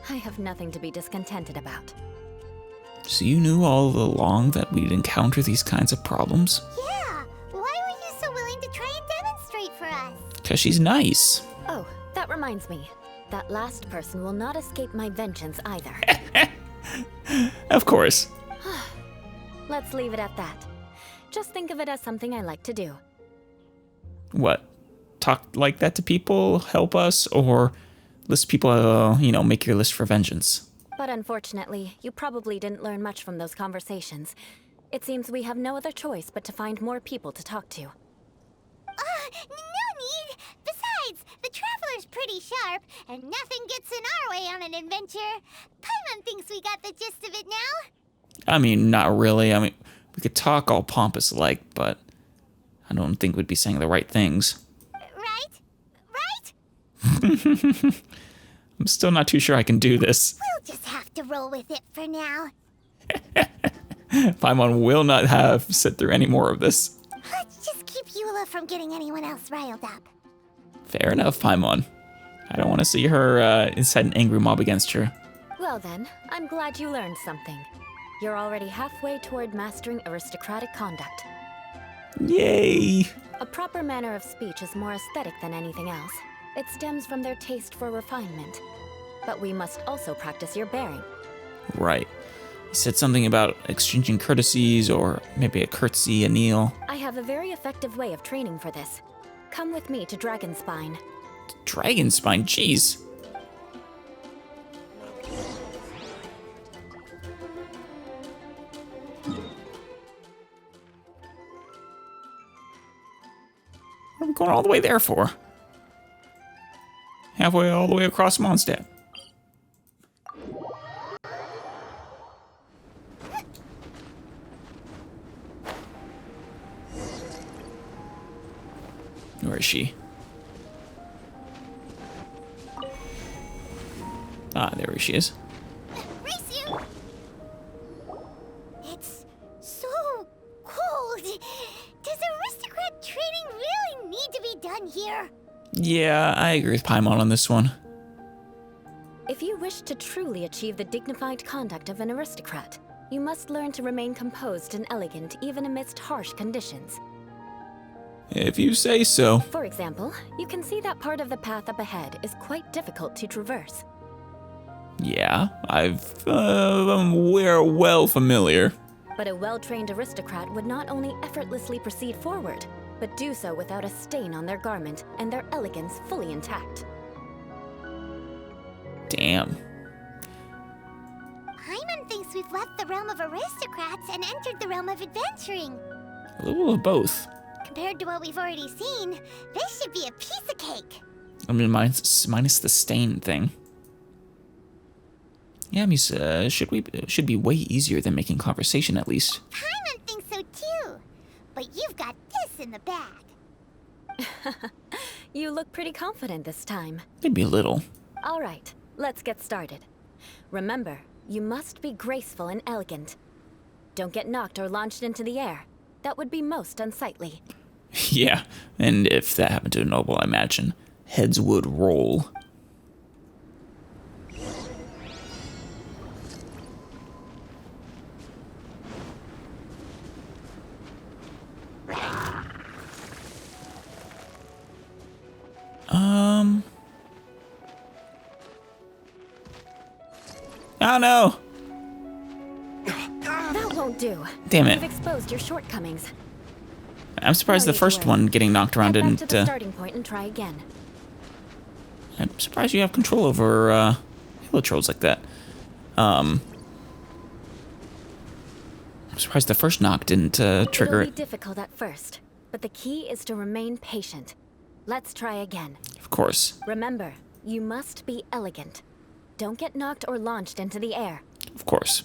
I have nothing to be discontented about. So you knew all along that we'd encounter these kinds of problems? Yeah, why were you so willing to try and demonstrate for us? Because she's nice. Oh, that reminds me. That last person will not escape my vengeance either. Of course. Let's leave it at that. Just think of it as something I like to do. What? Talk like that to people, help us, or list people, make your list for vengeance? But unfortunately, you probably didn't learn much from those conversations. It seems we have no other choice but to find more people to talk to. No need! Besides, the Traveler's pretty sharp, and nothing gets in our way on an adventure. Paimon thinks we got the gist of it now. I mean, not really. I mean, we could talk all pompous-like, but I don't think we'd be saying the right things. Right? I'm still not too sure I can do this. We'll just have to roll with it for now. Paimon will not have sit through any more of this. Let's just keep Eula from getting anyone else riled up. Fair enough, Paimon. I don't want to see her incite an angry mob against her. Well then, I'm glad you learned something. You're already halfway toward mastering aristocratic conduct. Yay! A proper manner of speech is more aesthetic than anything else. It stems from their taste for refinement. but we must also practice your bearing. Right. He said something about exchanging courtesies, or maybe a curtsy, a kneel. I have a very effective way of training for this. Come with me to Dragonspine. Dragonspine, jeez. What are we going all the way there for? Halfway all the way across Mondstadt. Where is she? Ah, there she is. Race you! It's so cold. Does aristocrat training really need to be done here? Yeah, I agree with Paimon on this one. If you wish to truly achieve the dignified conduct of an aristocrat, you must learn to remain composed and elegant even amidst harsh conditions. If you say so. For example, you can see that part of the path up ahead is quite difficult to traverse. Yeah, we're well familiar. But a well-trained aristocrat would not only effortlessly proceed forward, but do so without a stain on their garment and their elegance fully intact. Damn. Paimon thinks we've left the realm of aristocrats and entered the realm of adventuring. A little of both. Compared to what we've already seen, this should be a piece of cake. I mean, minus the stain thing. Yeah, Miss, should be way easier than making conversation, at least. Paimon thinks so too. But you've got this in the bag. You look pretty confident this time. Maybe a little. All right, let's get started. Remember, you must be graceful and elegant. Don't get knocked or launched into the air. That would be most unsightly. Yeah, and if that happened to a noble, I imagine heads would roll. Oh no! That won't do. Damn it. You've exposed your shortcomings. I'm surprised the first one getting knocked around Head back didn't. to the starting point and try again. I'm surprised you have control over helitrolls like that. I'm surprised the first knock didn't trigger It'll be it. difficult at first, but the key is to remain patient. Let's try again. Of course. Remember, you must be elegant. Don't get knocked or launched into the air. Of course.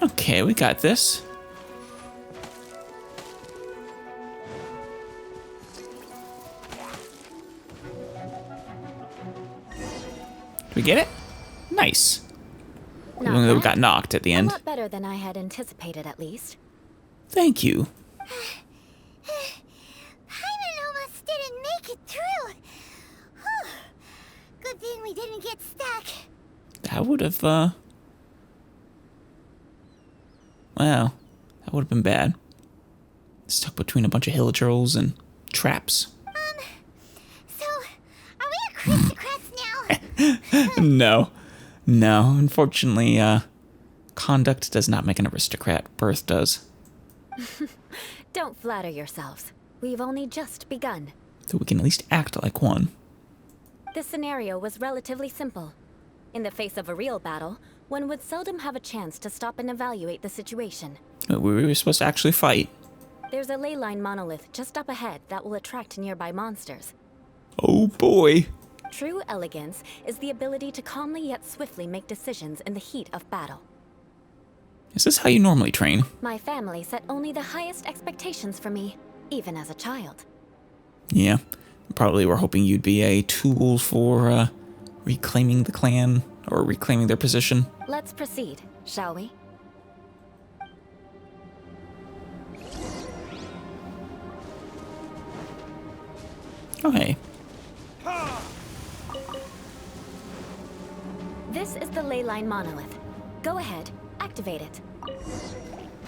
Okay, we got this. Did we get it? Nice. Not Even though we bad. got knocked at the A end. lot better than I had anticipated, at least. Thank you. Paimon almost didn't make it through. Whew. Good thing we didn't get stuck. That would have, well, that would have been bad. Stuck between a bunch of hilichurls and traps. So, are we aristocrats now? No. No, unfortunately, conduct does not make an aristocrat. Birth does. Don't flatter yourselves. We've only just begun. So we can at least act like one. This scenario was relatively simple. In the face of a real battle, one would seldom have a chance to stop and evaluate the situation. We were supposed to actually fight. There's a ley line monolith just up ahead that will attract nearby monsters. Oh boy. True elegance is the ability to calmly yet swiftly make decisions in the heat of battle. Is this how you normally train? My family set only the highest expectations for me, even as a child. Yeah. Probably were hoping you'd be a tool for, reclaiming the clan, or reclaiming their position. Let's proceed, shall we? Oh, hey. This is the ley line monolith. Go ahead, activate it.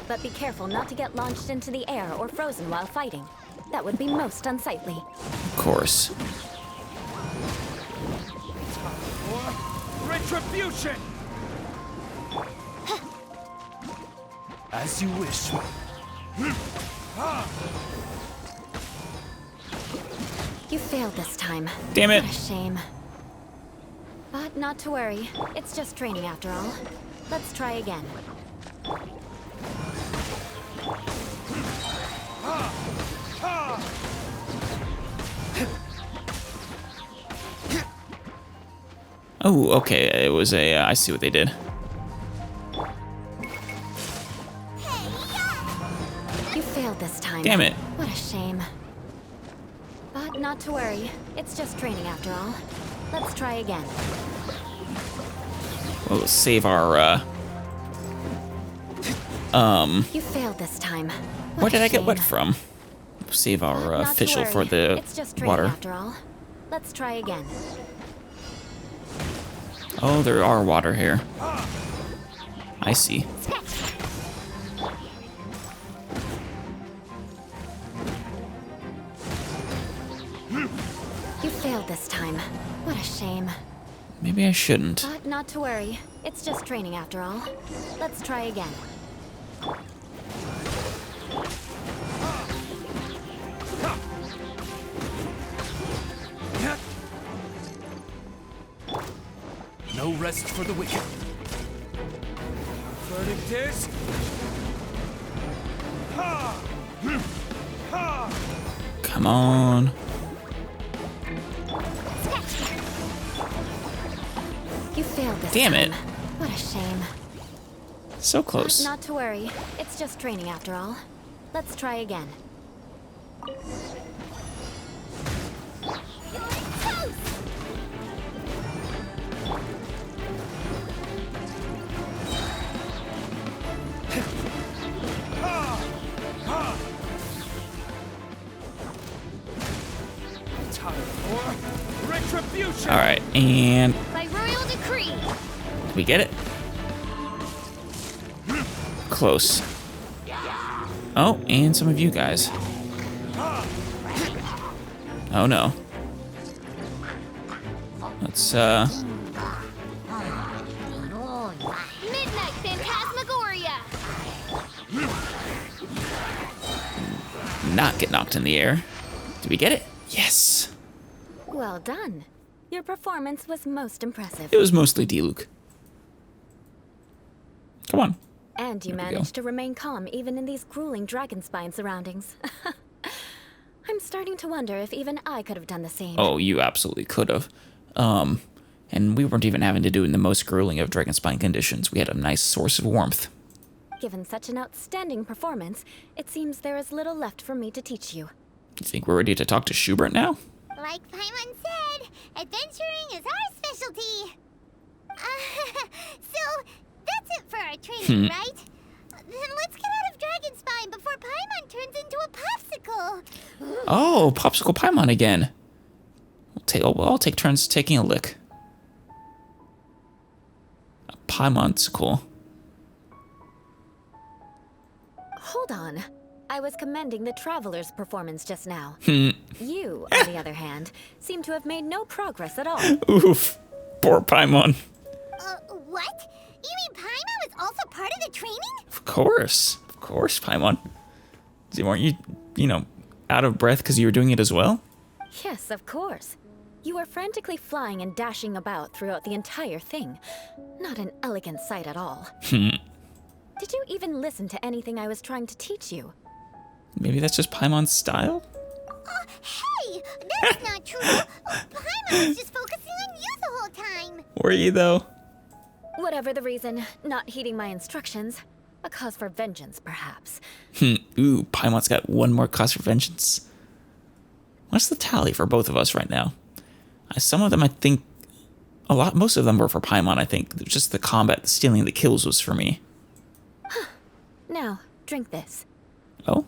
But be careful not to get launched into the air or frozen while fighting. That would be most unsightly. Of course. Retribution! As you wish. You failed this time. Damn it. What a shame. But not to worry. It's just training after all. Let's try again. Oh, okay. It was a. I see what they did. You failed this time. Damn it. What a shame. But not to worry. It's just training after all. Let's try again. We'll save our. You failed this time. What Where did a I get shame. wet from? We'll save our Not to official worry. for the It's just training water. after all. Let's try again. Oh, there are water here. I see. You failed this time. What a shame. Maybe I shouldn't. But not to worry. It's just training after all. Let's try again. No rest for the wicked. Verdict is... Come on. You failed this Damn time. it. What a shame. So But close. not to worry. It's just training after all. Let's try again. Time for retribution! Alright, and By royal decree. did we get it? Close. Oh, and some of you guys. Oh no. Let's Midnight Phantasmagoria. not get knocked in the air. Did we get it? Yes. Well done. Your performance was most impressive. It was mostly Diluc. Come on. And you There we go. managed to remain calm even in these grueling dragon spine surroundings. I'm starting to wonder if even I could have done the same. Oh, you absolutely could have. And we weren't even having to do it in the most grueling of Dragonspine conditions. We had a nice source of warmth. Given such an outstanding performance, it seems there is little left for me to teach you. You think we're ready to talk to Schubert now? Like Paimon said, adventuring is our specialty. So, that's it for our training, right? Then let's get out of Dragonspine before Paimon turns into a popsicle. Oh, Popsicle Paimon again. I'll take turns taking a lick. A Paimon's cool. Hold on. I was commending the Traveler's performance just now. You, on the other hand, seem to have made no progress at all. Oof. Poor Paimon. What? You mean Paimon was also part of the training? Of course, Paimon. Weren't you, out of breath because you were doing it as well? Yes, of course. You were frantically flying and dashing about throughout the entire thing. Not an elegant sight at all. Did you even listen to anything I was trying to teach you? Maybe that's just Paimon's style? Hey! That's not true! Paimon was just focusing on you the whole time! Were you, though? Whatever the reason, not heeding my instructions. A cause for vengeance, perhaps. Ooh, Paimon's got one more cause for vengeance. What's the tally for both of us right now? Some of them, I think... most of them were for Paimon, I think. Just the combat, the stealing the kills was for me. Now, drink this. Oh?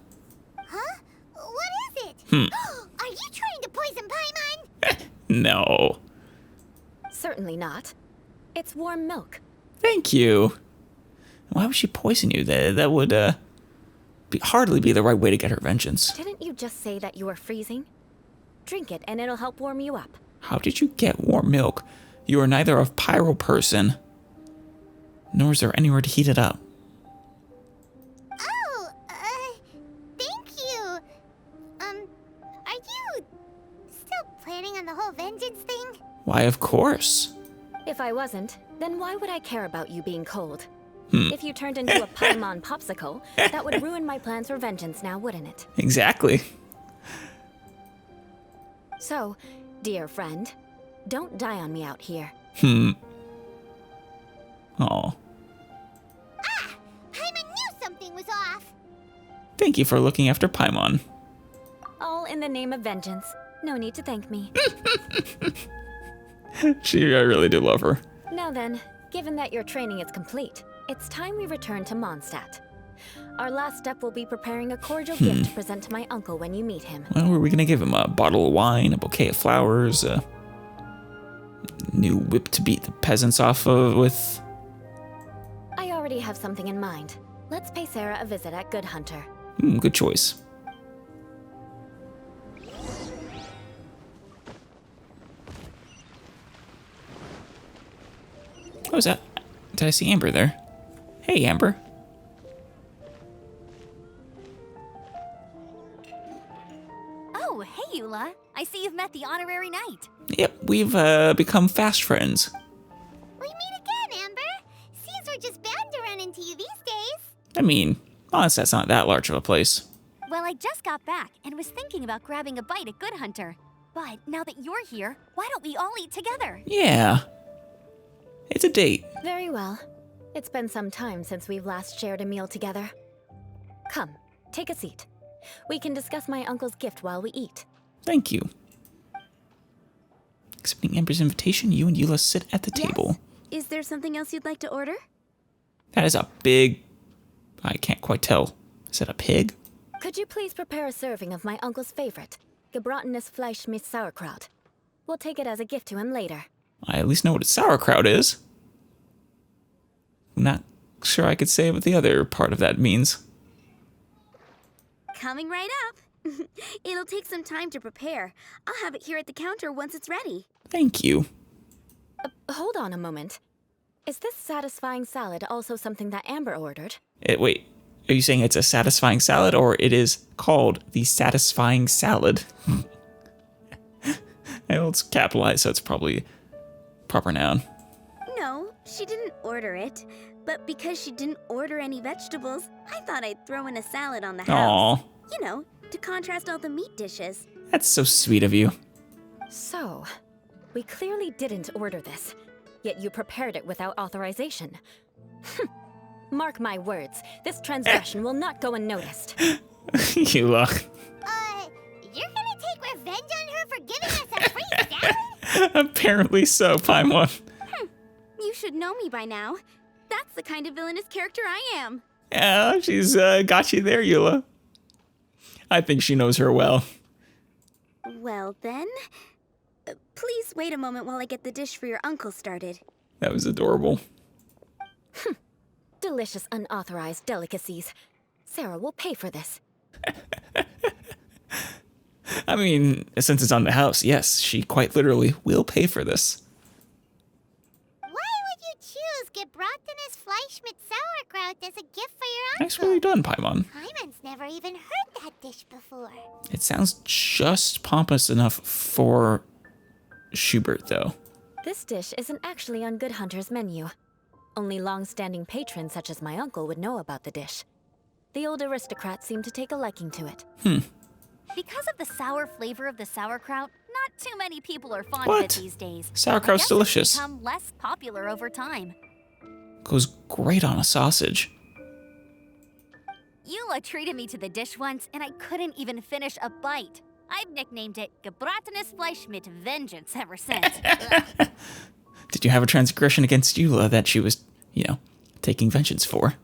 Huh? What is it? Are you trying to poison Paimon? No. Certainly not. It's warm milk. Thank you. Why would she poison you? That would hardly be the right way to get her vengeance. Didn't you just say that you were freezing? Drink it and it'll help warm you up. How did you get warm milk? You are neither a pyro person, nor is there anywhere to heat it up. Oh, thank you. Are you still planning on the whole vengeance thing? Why, of course. If I wasn't, then why would I care about you being cold? If you turned into a Paimon popsicle, that would ruin my plans for vengeance now, wouldn't it? Exactly. So, dear friend, don't die on me out here. Aw. Ah! Paimon knew something was off! Thank you for looking after Paimon. All in the name of vengeance. No need to thank me. I really do love her. Now then, given that your training is complete, it's time we return to Mondstadt. Our last step will be preparing a cordial gift to present to my uncle when you meet him. Well, what are we gonna give him? A bottle of wine, a bouquet of flowers, a new whip to beat the peasants off of with? I already have something in mind. Let's pay Sarah a visit at Good Hunter. Good choice. What was that? Did I see Amber there? Hey, Amber. Oh, hey, Eula. I see you've met the honorary knight. Yep, we've become fast friends. We meet again, Amber. Seems we're just bound to run into you these days. I mean, honestly, that's not that large of a place. Well, I just got back and was thinking about grabbing a bite at Good Hunter. But now that you're here, why don't we all eat together? Yeah. It's a date. Very well. It's been some time since we've last shared a meal together. Come, take a seat. We can discuss my uncle's gift while we eat. Thank you. Accepting Amber's invitation, you and Eula sit at the table. Is there something else you'd like to order? That is a big... I can't quite tell. Is that a pig? Could you please prepare a serving of my uncle's favorite, gebratenes Fleisch mit Sauerkraut? We'll take it as a gift to him later. I at least know what a sauerkraut is. Not sure I could say what the other part of that means. Coming right up. It'll take some time to prepare. I'll have it here at the counter once it's ready. Thank you. Hold on a moment. Is this satisfying salad also something that Amber ordered? Wait, are you saying it's a satisfying salad, or it is called the satisfying salad? Well, it's capitalized, so it's probably proper noun. No, she didn't order it. But because she didn't order any vegetables, I thought I'd throw in a salad on the house. Aww, You know, to contrast all the meat dishes. that's so sweet of you. So, we clearly didn't order this, yet you prepared it without authorization. Mark my words, this transgression will not go unnoticed. Eula. You're gonna take revenge on her for giving us a free salad? Apparently so, Paimon. You should know me by now. That's the kind of villainous character I am. Yeah, she's got you there, Eula. I think she knows her well. Well then, please wait a moment while I get the dish for your uncle started. That was adorable. Delicious unauthorized delicacies. Sarah will pay for this. I mean, since it's on the house, yes, she quite literally will pay for this. Why would you choose gebratenes Fleisch mit Sauerkraut as a gift for your uncle? Nicely done, Paimon. Paimon's never even heard that dish before. It sounds just pompous enough for Schubert, though. This dish isn't actually on Good Hunter's menu. Only long-standing patrons such as my uncle would know about the dish. The old aristocrats seem to take a liking to it. Because of the sour flavor of the sauerkraut, not too many people are fond What? of it these days. Sauerkraut's I guess delicious. It's become less popular over time. Goes great on a sausage. Eula treated me to the dish once, and I couldn't even finish a bite. I've nicknamed it gebratenes Fleisch mit Vengeance ever since. Ugh. Did you have a transgression against Eula that she was, taking vengeance for?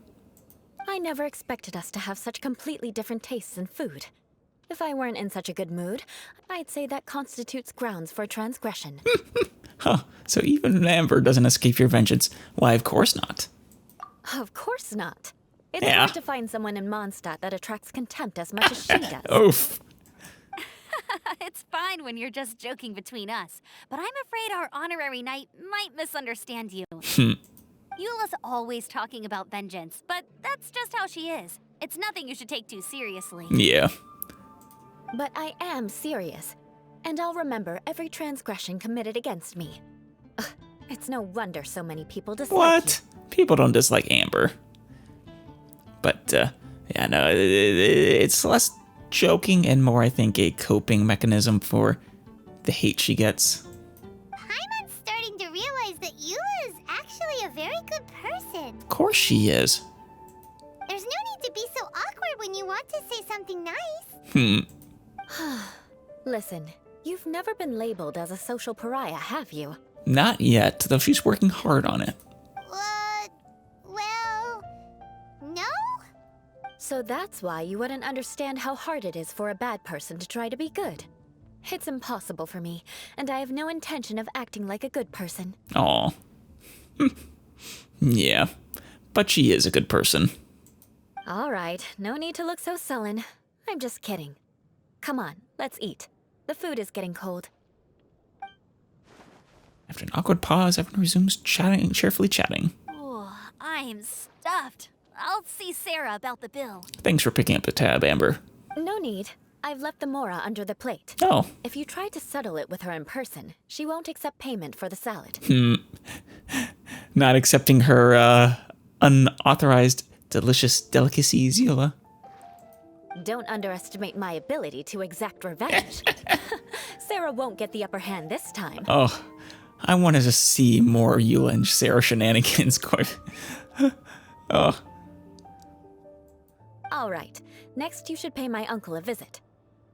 I never expected us to have such completely different tastes in food. If I weren't in such a good mood, I'd say that constitutes grounds for transgression. Huh, so even Amber doesn't escape your vengeance. Why, of course not. Of course not. It's Yeah. hard to find someone in Mondstadt that attracts contempt as much as she does. Oof. It's fine when you're just joking between us, but I'm afraid our honorary knight might misunderstand you. Eula's always talking about vengeance, but that's just how she is. It's nothing you should take too seriously. Yeah. But I am serious, and I'll remember every transgression committed against me. Ugh, it's no wonder so many people dislike What? People don't dislike Amber. But, yeah, no, it's less joking and more, I think, a coping mechanism for the hate she gets. Paimon's starting to realize that Eula is actually a very good person. Of course she is. There's no need to be so awkward when you want to say something nice. you. Listen, you've never been labeled as a social pariah, have you? Not yet, though she's working hard on it. Well, no? So that's why you wouldn't understand how hard it is for a bad person to try to be good. It's impossible for me, and I have no intention of acting like a good person. Aw. Yeah, but she is a good person. All right, no need to look so sullen. I'm just kidding. Come on, let's eat. The food is getting cold. After an awkward pause, everyone resumes chatting, cheerfully chatting. Oh, I'm stuffed. I'll see Sarah about the bill. Thanks for picking up the tab, Amber. No need. I've left the Mora under the plate. Oh. If you try to settle it with her in person, she won't accept payment for the salad. Not accepting her, unauthorized delicious delicacies, Eula. Don't underestimate my ability to exact revenge. Sarah won't get the upper hand this time. Oh, I wanted to see more Eula and Sarah shenanigans. Oh. All right, next you should pay my uncle a visit.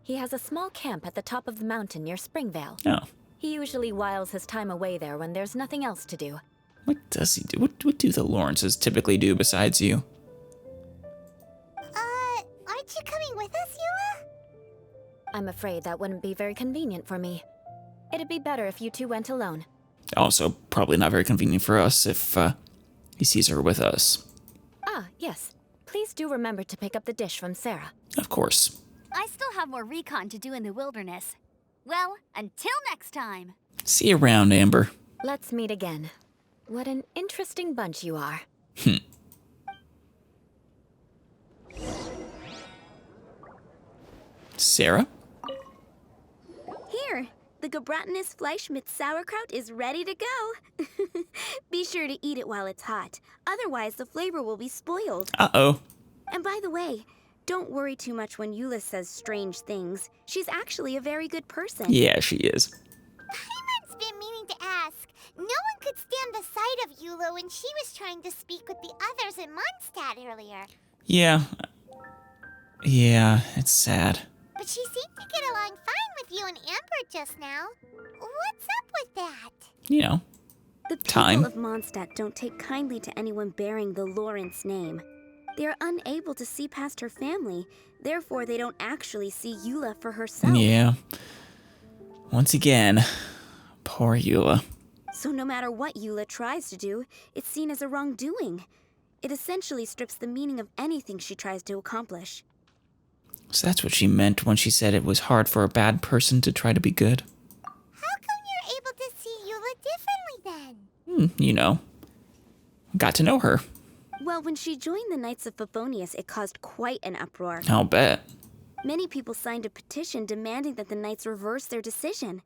He has a small camp at the top of the mountain near Springvale. Oh. He usually whiles his time away there when there's nothing else to do. What does he do? What do the Lawrences typically do besides you? Aren't you coming with us, Eula? I'm afraid that wouldn't be very convenient for me. It'd be better if you two went alone. Also, probably not very convenient for us if, he sees her with us. Ah, yes. Please do remember to pick up the dish from Sarah. Of course. I still have more recon to do in the wilderness. Well, until next time. See you around, Amber. Let's meet again. What an interesting bunch you are. Sarah? Here, the gebratinous Fleisch mit sauerkraut is ready to go. Be sure to eat it while it's hot. Otherwise, the flavor will be spoiled. Uh-oh. And by the way, don't worry too much when Eula says strange things. She's actually a very good person. Yeah, she is. Paimon's been meaning to ask. No one could stand the sight of Eula when she was trying to speak with the others in Mondstadt earlier. Yeah. Yeah, it's sad. But she seemed to get along fine with you and Amber just now. What's up with that? You know, The people time. of Mondstadt don't take kindly to anyone bearing the Lawrence name. They are unable to see past her family, therefore they don't actually see Eula for herself. Yeah. Once again, poor Eula. So no matter what Eula tries to do, it's seen as a wrongdoing. It essentially strips the meaning of anything she tries to accomplish. So that's what she meant when she said it was hard for a bad person to try to be good. How come you're able to see Eula differently then? You know, got to know her. Well, when she joined the Knights of Favonius, it caused quite an uproar. I'll bet. Many people signed a petition demanding that the Knights reverse their decision.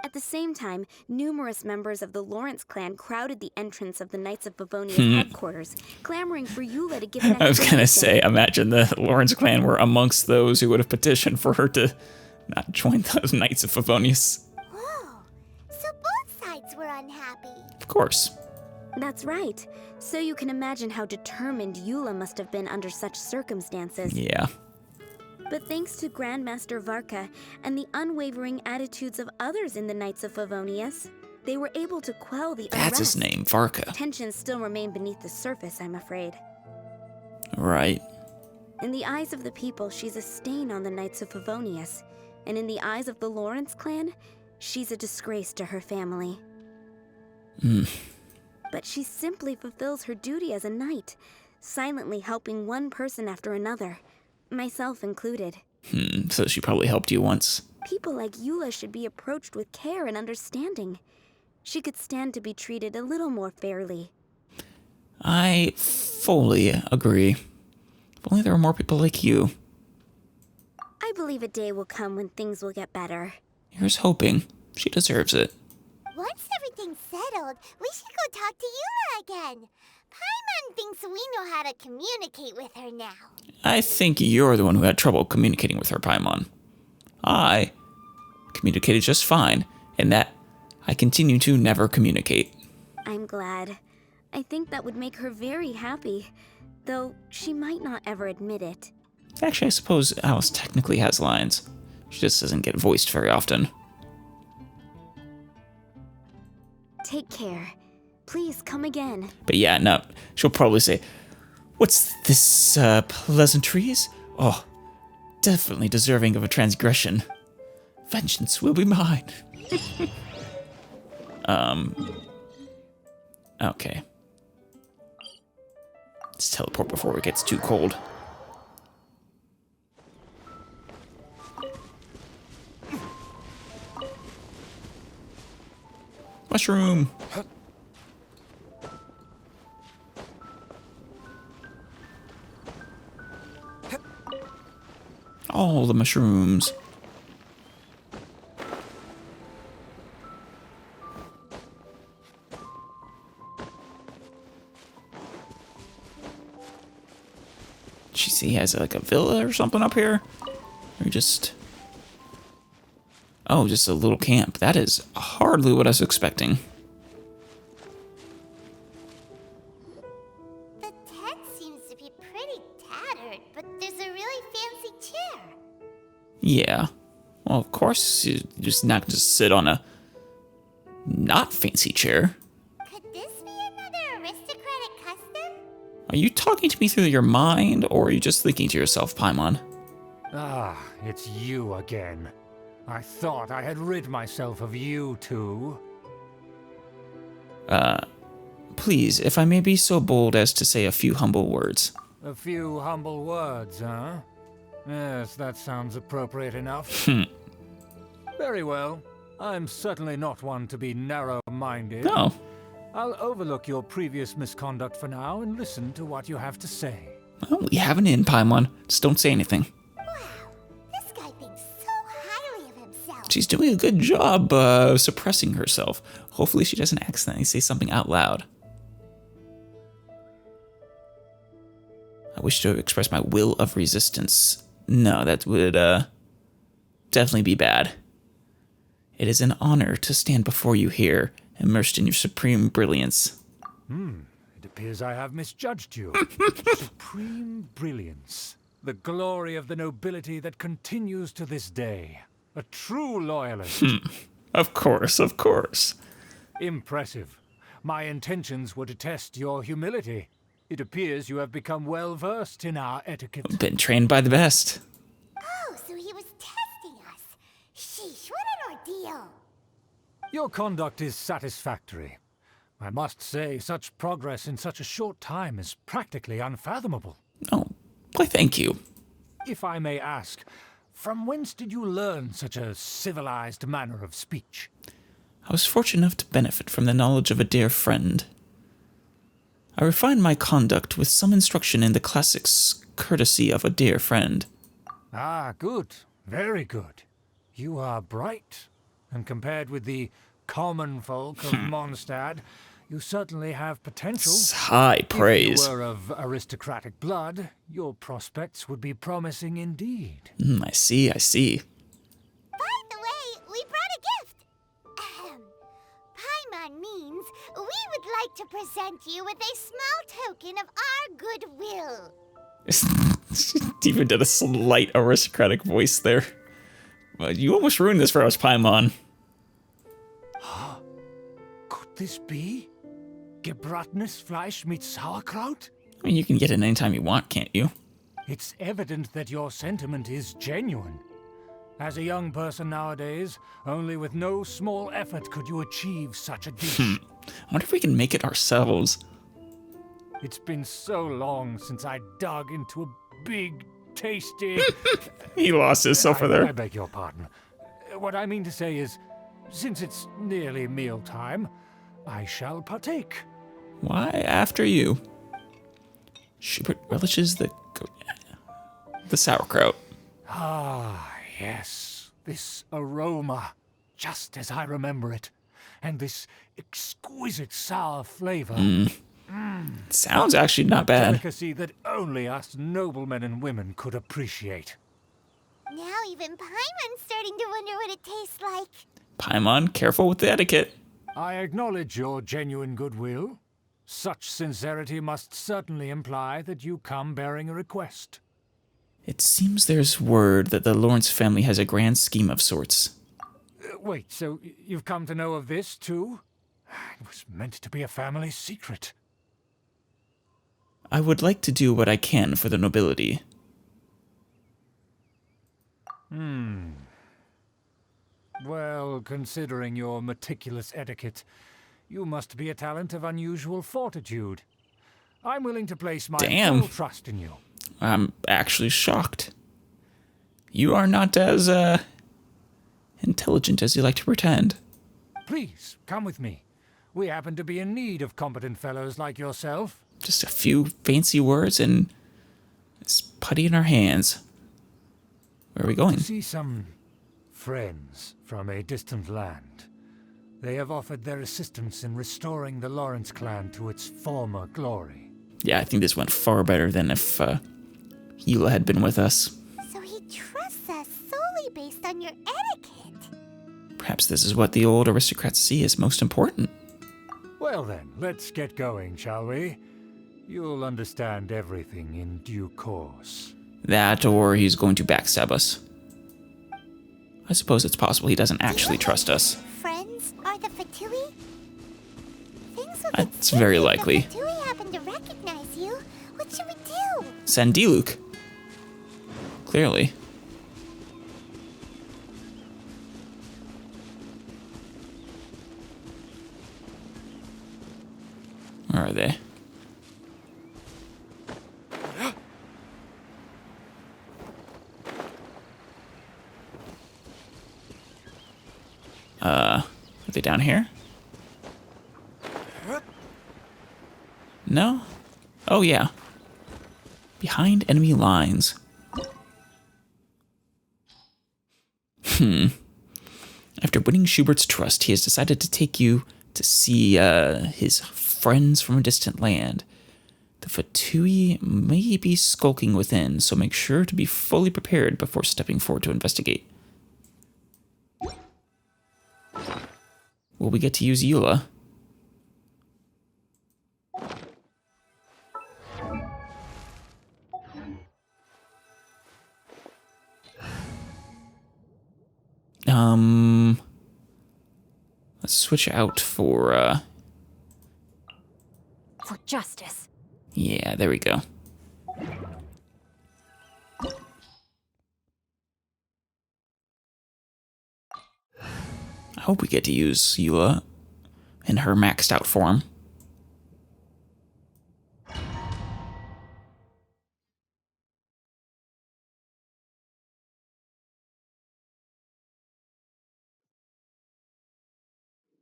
At the same time, numerous members of the Lawrence clan crowded the entrance of the Knights of Favonius headquarters, clamoring for Eula to give an I was gonna explanation. say, imagine the Lawrence clan were amongst those who would have petitioned for her to not join the Knights of Favonius. Whoa. So both sides were unhappy. Of course. That's right. So you can imagine how determined Eula must have been under such circumstances. Yeah. But thanks to Grandmaster Varka and the unwavering attitudes of others in the Knights of Favonius, they were able to quell the That's his unrest. name, Varka. Tensions still remain beneath the surface, I'm afraid. Right. In the eyes of the people, she's a stain on the Knights of Favonius. And in the eyes of the Lawrence clan, She's a disgrace to her family. But she simply fulfills her duty as a knight, silently helping one person after another, myself included. So she probably helped you once. People like Eula should be approached with care and understanding. She could stand to be treated a little more fairly. I fully agree. If only there were more people like you. I believe a day will come when things will get better. Here's hoping. She deserves it. Once everything's settled, we should go talk to Eula again. Paimon thinks we know how to communicate with her now. I think you're the one who had trouble communicating with her, Paimon. I communicated just fine, and that I continue to never communicate. I'm glad. I think that would make her very happy, though she might not ever admit it. Actually, I suppose Alice technically has lines. She just doesn't get voiced very often. Take care. Please come again. But yeah, no, she'll probably say, "What's this, pleasantries? Oh, definitely deserving of a transgression. Vengeance will be mine." Okay. Let's teleport before it gets too cold. Mushroom! All the mushrooms. She see he has like a villa or something up here? Or just... Oh, just a little camp. That is hardly what I was expecting. The tent seems to be pretty tattered, but there's a really fancy chair. Yeah. Well, of course, you're just not going to sit on a not fancy chair. Could this be another aristocratic custom? Are you talking to me through your mind, or are you just thinking to yourself, Paimon? Ah, it's you again. I thought I had rid myself of you two. Please, if I may be so bold as to say a few humble words. A few humble words, huh? Yes, that sounds appropriate enough. Very well. I'm certainly not one to be narrow-minded. No. I'll overlook your previous misconduct for now and listen to what you have to say. Well, we have an in, Paimon. Just don't say anything. Wow, this guy thinks so highly of himself. She's doing a good job suppressing herself. Hopefully she doesn't accidentally say something out loud. I wish to express my will of resistance. No, that would definitely be bad. It is an honor to stand before you here, immersed in your supreme brilliance. It appears I have misjudged you. Supreme brilliance. The glory of the nobility that continues to this day. A true loyalist. Of course, of course. Impressive. My intentions were to test your humility. It appears you have become well versed in our etiquette. Been trained by the best. Oh, so he was testing us. Sheesh, what an ordeal. Your conduct is satisfactory. I must say, such progress in such a short time is practically unfathomable. Oh, why thank you. If I may ask, from whence did you learn such a civilized manner of speech? I was fortunate enough to benefit from the knowledge of a dear friend. I refined my conduct with some instruction in the classics courtesy of a dear friend. Ah, good. Very good. You are bright, and compared with the common folk of Mondstadt, you certainly have potential. High praise. If you were of aristocratic blood, your prospects would be promising indeed. I see, I see. By the way, we brought a gift. Paimon means we would like to present you with a small token of our goodwill. Even did a slight aristocratic voice there. Well, you almost ruined this for us, Paimon. Could this be? Gebratenes Fleisch mit Sauerkraut? I mean, you can get it anytime you want, can't you? It's evident that your sentiment is genuine. As a young person nowadays, only with no small effort could you achieve such a dish. I wonder if we can make it ourselves. It's been so long since I dug into a big, tasty... He lost himself there. I beg your pardon. What I mean to say is, since it's nearly mealtime, I shall partake. Why after you? Schubert relishes the sauerkraut. Ah, yes. This aroma, just as I remember it. And this exquisite sour flavor. Sounds actually not bad. Delicacy that only us noblemen and women could appreciate. Now even Paimon's starting to wonder what it tastes like. Paimon, careful with the etiquette. I acknowledge your genuine goodwill. Such sincerity must certainly imply that you come bearing a request. It seems there's word that the Lawrence family has a grand scheme of sorts. Wait, so you've come to know of this, too? It was meant to be a family secret. I would like to do what I can for the nobility. Well, considering your meticulous etiquette, you must be a talent of unusual fortitude. I'm willing to place my full trust in you. I'm actually shocked. You are not as, intelligent as you like to pretend. Please, come with me. We happen to be in need of competent fellows like yourself. Just a few fancy words and it's putty in our hands. Where are we going? To see some friends from a distant land. They have offered their assistance in restoring the Lawrence clan to its former glory. Yeah, I think this went far better than if Eula had been with us. So he trusts us solely based on your etiquette. Perhaps this is what the old aristocrats see as most important. Well then, let's get going, shall we? You'll understand everything in due course. That, or he's going to backstab us. I suppose it's possible he doesn't actually trust us. Friends are the Fatui? Things will That's very likely. If the Fatui happen to recognize you, what should we do? Send Diluc. Clearly. Where are they? Are they down here? No? Oh, yeah. Behind enemy lines. After winning Schubert's trust, he has decided to take you to see his friends from a distant land. The Fatui may be skulking within, so make sure to be fully prepared before stepping forward to investigate. Will we get to use Eula? Let's switch out for justice. Yeah, there we go. I hope we get to use Eula in her maxed out form.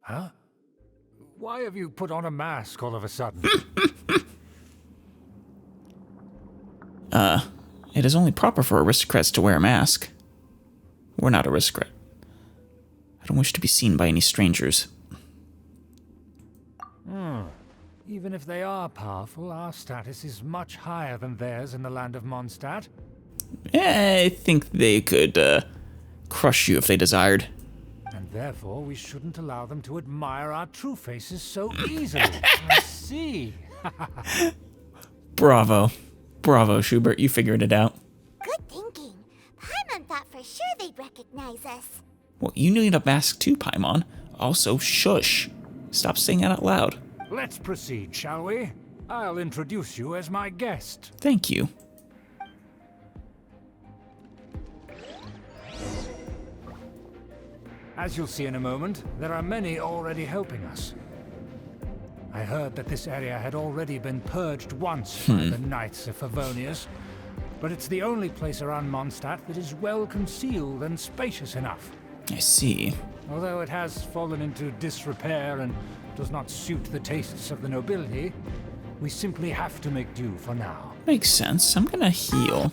Huh? Why have you put on a mask all of a sudden? It is only proper for aristocrats to wear a mask. We're not aristocrat. I don't wish to be seen by any strangers. Even if they are powerful, our status is much higher than theirs in the land of Mondstadt. I think they could, crush you if they desired. And therefore, we shouldn't allow them to admire our true faces so easily. I see. Bravo. Bravo, Schubert. You figured it out. Good thinking. Paimon thought for sure they'd recognize us. Well, you need a mask too, Paimon. Also, shush. Stop saying that out loud. Let's proceed, shall we? I'll introduce you as my guest. Thank you. As you'll see in a moment, there are many already helping us. I heard that this area had already been purged once by the Knights of Favonius, but it's the only place around Mondstadt that is well concealed and spacious enough. I see. Although it has fallen into disrepair and does not suit the tastes of the nobility, we simply have to make do for now. Makes sense. I'm gonna heal.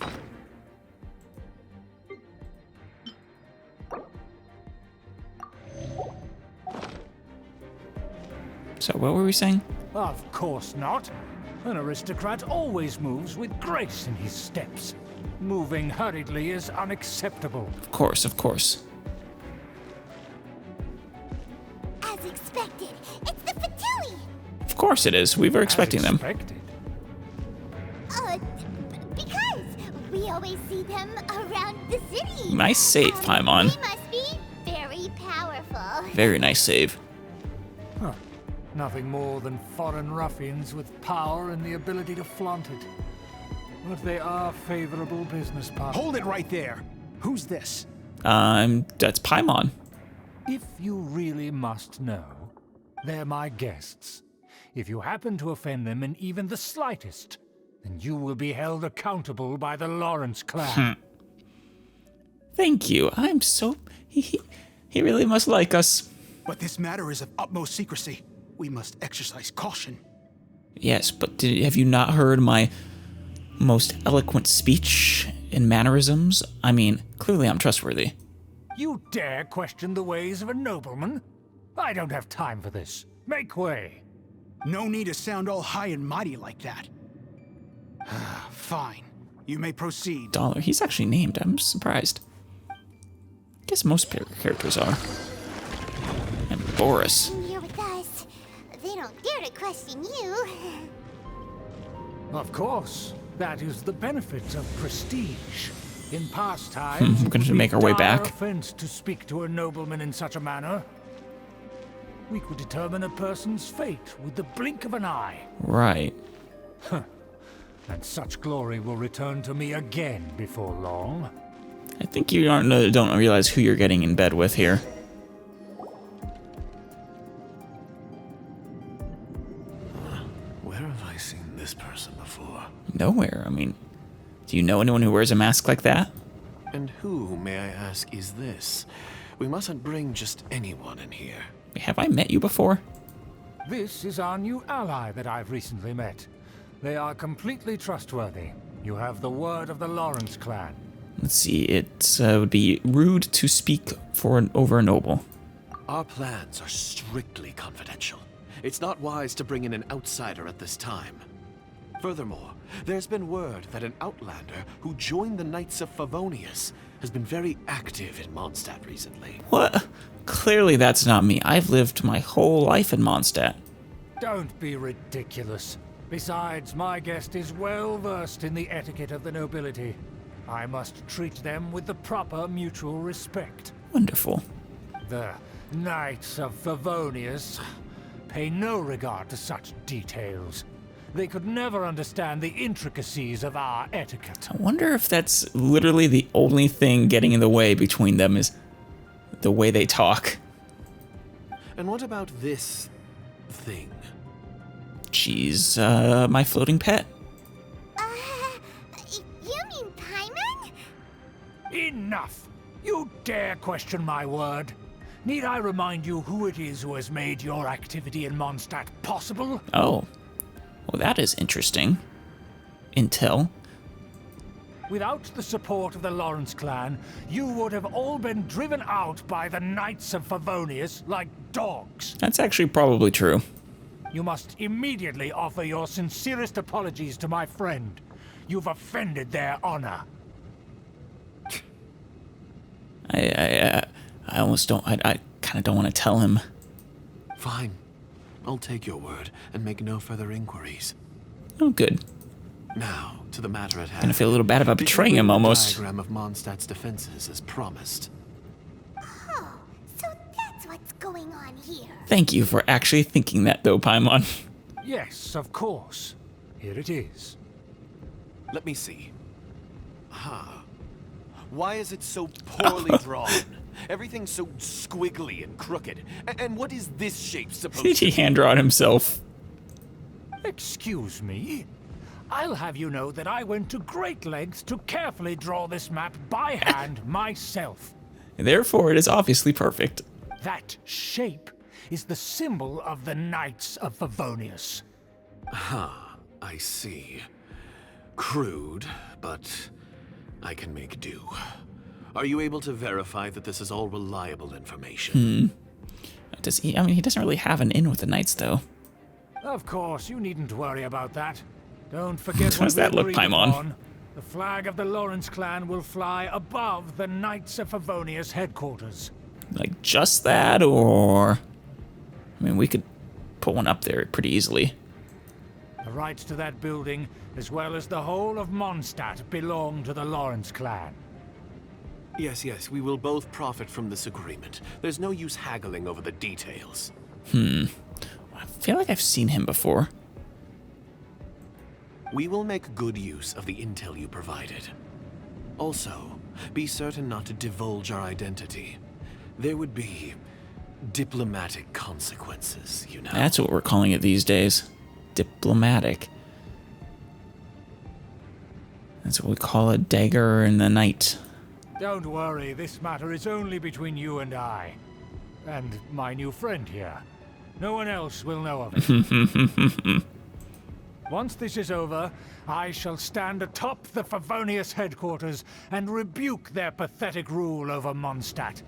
So what were we saying? Of course not. An aristocrat always moves with grace in his steps. Moving hurriedly is unacceptable. Of course, of course. As expected, it's the Fatui! Of course it is. We were expecting them. Because we always see them around the city. Nice save, Paimon. They must be very powerful. Very nice save. Huh. Nothing more than foreign ruffians with power and the ability to flaunt it. But they are favorable business partners. Hold it right there. Who's this? That's Paimon. If you really must know, they're my guests. If you happen to offend them in even the slightest, then you will be held accountable by the Lawrence clan. Thank you. I'm so... He really must like us. But this matter is of utmost secrecy. We must exercise caution. Yes, but have you not heard my most eloquent speech and mannerisms? I mean, clearly I'm trustworthy. You dare question the ways of a nobleman? I don't have time for this. Make way. No need to sound all high and mighty like that. Fine. You may proceed. Dollar. He's actually named. I'm surprised. Guess most characters are. And Boris. You're with us. They don't dare to question you. Of course. That is the benefit of prestige. In past times, we're going to make our way back. Offense to speak to a nobleman in such a manner. We could determine a person's fate with the blink of an eye. Right. And such glory will return to me again before long. I think you don't realize who you're getting in bed with here. Where have I seen this person before? Nowhere. I mean, do you know anyone who wears a mask like that? And who, may I ask, is this? We mustn't bring just anyone in here. Have I met you before? This is our new ally that I've recently met. They are completely trustworthy. You have the word of the Lawrence clan. Let's see, it would be rude to speak over a noble. Our plans are strictly confidential. It's not wise to bring in an outsider at this time. Furthermore, there's been word that an outlander who joined the Knights of Favonius has been very active in Mondstadt recently. What? Clearly that's not me. I've lived my whole life in Mondstadt. Don't be ridiculous. Besides, my guest is well versed in the etiquette of the nobility. I must treat them with the proper mutual respect. Wonderful. The Knights of Favonius pay no regard to such details. They could never understand the intricacies of our etiquette. I wonder if that's literally the only thing getting in the way between them is the way they talk. And what about this thing? She's, my floating pet. You mean Paimon? Enough! You dare question my word? Need I remind you who it is who has made your activity in Mondstadt possible? Oh. Well, that is interesting. Intel. Without the support of the Lawrence clan, you would have all been driven out by the Knights of Favonius like dogs. That's actually probably true. You must immediately offer your sincerest apologies to my friend. You've offended their honor. I almost don't, I kind of don't want to tell him. Fine. I'll take your word and make no further inquiries. Oh, good. Now, to the matter at hand. Gonna feel a little bad about betraying him almost. Diagram of Mondstadt's defenses as promised. Oh, so that's what's going on here. Thank you for actually thinking that, though, Paimon. Yes, of course. Here it is. Let me see. Why is it so poorly drawn? Everything's so squiggly and crooked. And what is this shape supposed Did to he hand draw it himself? Excuse me? I'll have you know that I went to great lengths to carefully draw this map by hand myself. Therefore, it is obviously perfect. That shape is the symbol of the Knights of Favonius. I see. Crude, but I can make do. Are you able to verify that this is all reliable information? Does he? I mean, he doesn't really have an in with the Knights, though. Of course, you needn't worry about that. Don't forget How what does that we look, agreed Paimon? upon. The flag of the Lawrence clan will fly above the Knights of Favonius headquarters. Like, just that, or... I mean, we could put one up there pretty easily. The rights to that building, as well as the whole of Mondstadt, belong to the Lawrence clan. Yes, we will both profit from this agreement. There's no use haggling over the details. I feel like I've seen him before. We will make good use of the intel you provided. Also, be certain not to divulge our identity. There would be diplomatic consequences, you know. That's what we're calling it these days. Diplomatic. That's what we call a dagger in the night. Don't worry, this matter is only between you and I. And my new friend here. No one else will know of it. Once this is over, I shall stand atop the Favonius headquarters and rebuke their pathetic rule over Mondstadt.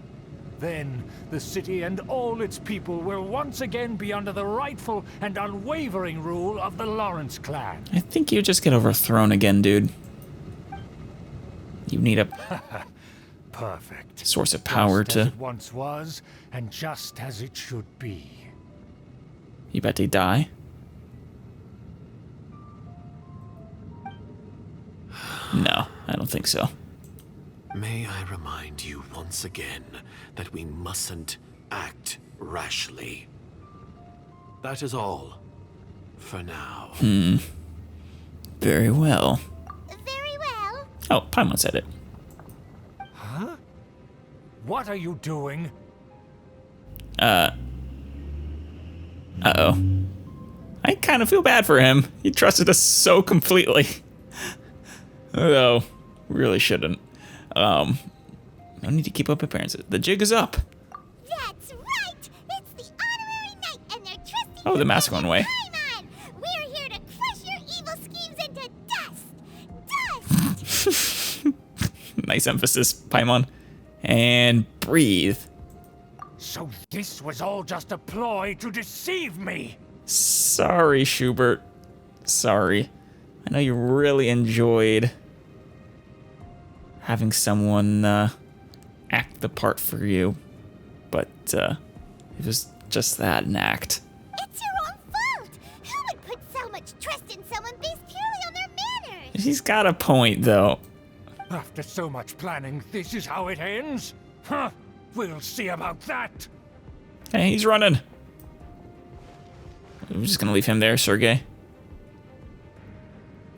Then, the city and all its people will once again be under the rightful and unwavering rule of the Lawrence clan. I think you just get overthrown again, dude. You need a Perfect. source of power Just as to... it once was, and just as it should be. You bet they die? No, I don't think so. May I remind you once again that we mustn't act rashly. That is all. For now. Very well. Very well. Oh, Paimon said it. Huh? What are you doing? Uh-oh. I kind of feel bad for him. He trusted us so completely. Although, really shouldn't. No need to keep up appearances. The jig is up. That's right. It's the honorary knight, and they're trusting. Oh, the mask went away. Paimon, we're here to crush your evil schemes into dust. Dust. Nice emphasis, Paimon. And breathe. So this was all just a ploy to deceive me. Sorry, Schubert. Sorry. I know you really enjoyed having someone act the part for you, but it was just that, an act. It's your own fault. Who would put so much trust in someone based purely on their manners? He's got a point, though. After so much planning, this is how it ends? Huh? We'll see about that. Hey, he's running. We're just gonna leave him there, Sergey.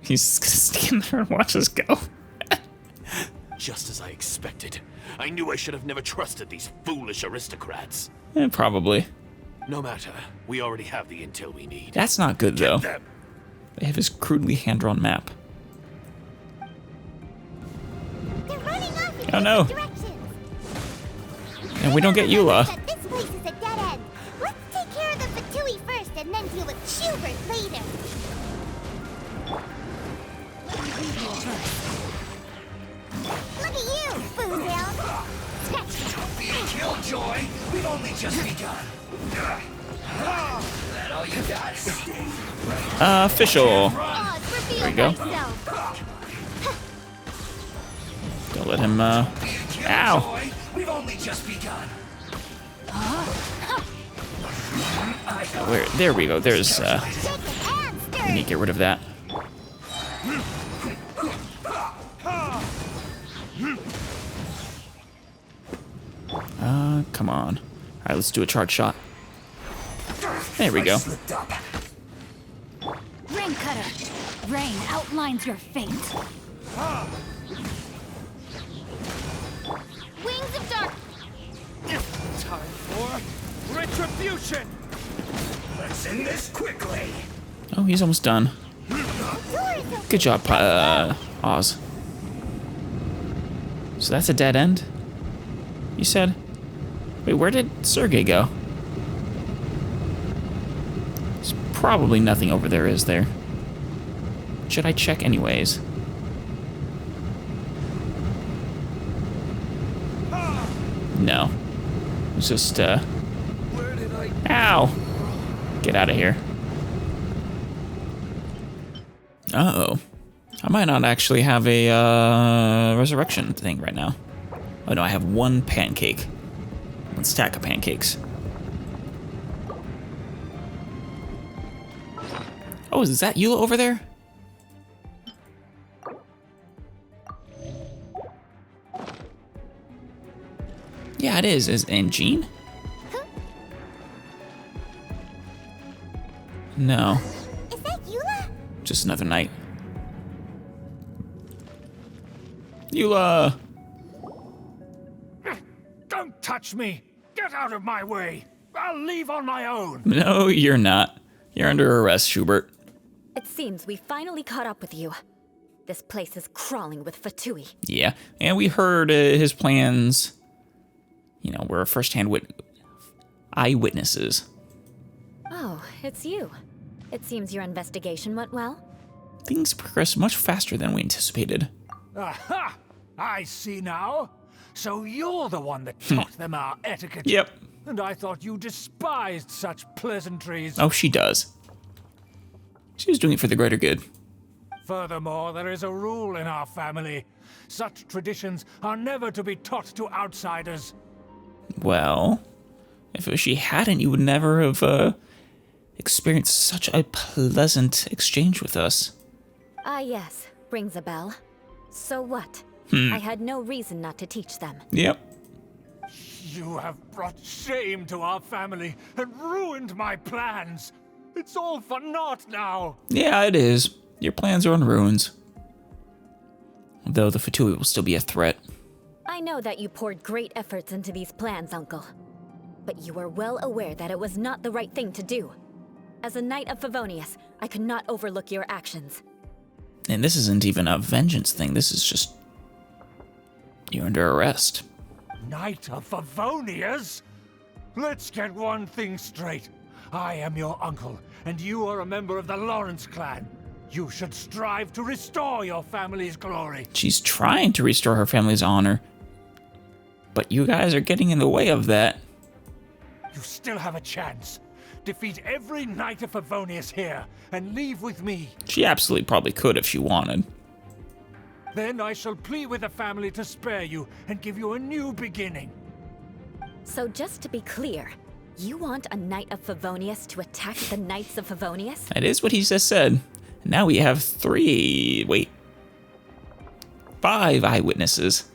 He's just gonna stand there and watch us go. Just as I expected. I knew I should have never trusted these foolish aristocrats. Probably. No matter. We already have the intel we need. That's not good, though. Get them. They have his crudely hand-drawn map. They're running off in Oh, no. different directions. And we don't get Eula. That this place is a dead end. Let's take care of the Fatui first and then deal with Schubert later. Look at you, Foozle. Don't be a killjoy. We've only just begun. That all you got? Official. Oh, it's revealed There you go. myself. Don't let him, Ow! We've only just begun. Where? There we go. There's, Shake it and stir we need it. to get rid of that. Come on. Alright, let's do a charge shot. There we go. Slipped up. Rain Cutter. Rain outlines your fate. Wings of dark. Time for retribution! Let's end this quickly. Oh, he's almost done. Good job, Oz. So that's a dead end? You said? Wait, where did Sergei go? There's probably nothing over there, is there? Should I check anyways? No. It's just, Ow! Get out of here. Uh-oh. I might not actually have a, resurrection thing right now. Oh no, I have one pancake. One stack of pancakes. Oh, is that Eula over there? Yeah, it is. And Jean? No. Is that Eula? Just another night. Eula! Don't touch me! Get out of my way! I'll leave on my own! No, you're not. You're under arrest, Schubert. It seems we finally caught up with you. This place is crawling with Fatui. Yeah, and we heard his plans. You know, we're first-hand eyewitnesses. Oh, it's you. It seems your investigation went well. Things progressed much faster than we anticipated. Aha! I see now. So you're the one that taught them our etiquette. Yep. And I thought you despised such pleasantries. Oh, she does. She was doing it for the greater good. Furthermore, there is a rule in our family. Such traditions are never to be taught to outsiders. Well, if she hadn't, you would never have experienced such a pleasant exchange with us. Ah, yes. Rings a bell. So what? I had no reason not to teach them. Yep. You have brought shame to our family and ruined my plans. It's all for naught now. Yeah, it is. Your plans are in ruins. Though the Fatui will still be a threat. I know that you poured great efforts into these plans, Uncle. But you were well aware that it was not the right thing to do. As a Knight of Favonius, I could not overlook your actions. And this isn't even a vengeance thing. This is just... you're under arrest. Knight of Favonius? Let's get one thing straight. I am your uncle, and you are a member of the Lawrence clan. You should strive to restore your family's glory. She's trying to restore her family's honor. But you guys are getting in the way of that. You still have a chance. Defeat every Knight of Favonius here, and leave with me. She absolutely probably could if she wanted. Then I shall plead with the family to spare you and give you a new beginning. So just to be clear, you want a Knight of Favonius to attack the Knights of Favonius? That is what he just said. Now we have 5 eyewitnesses.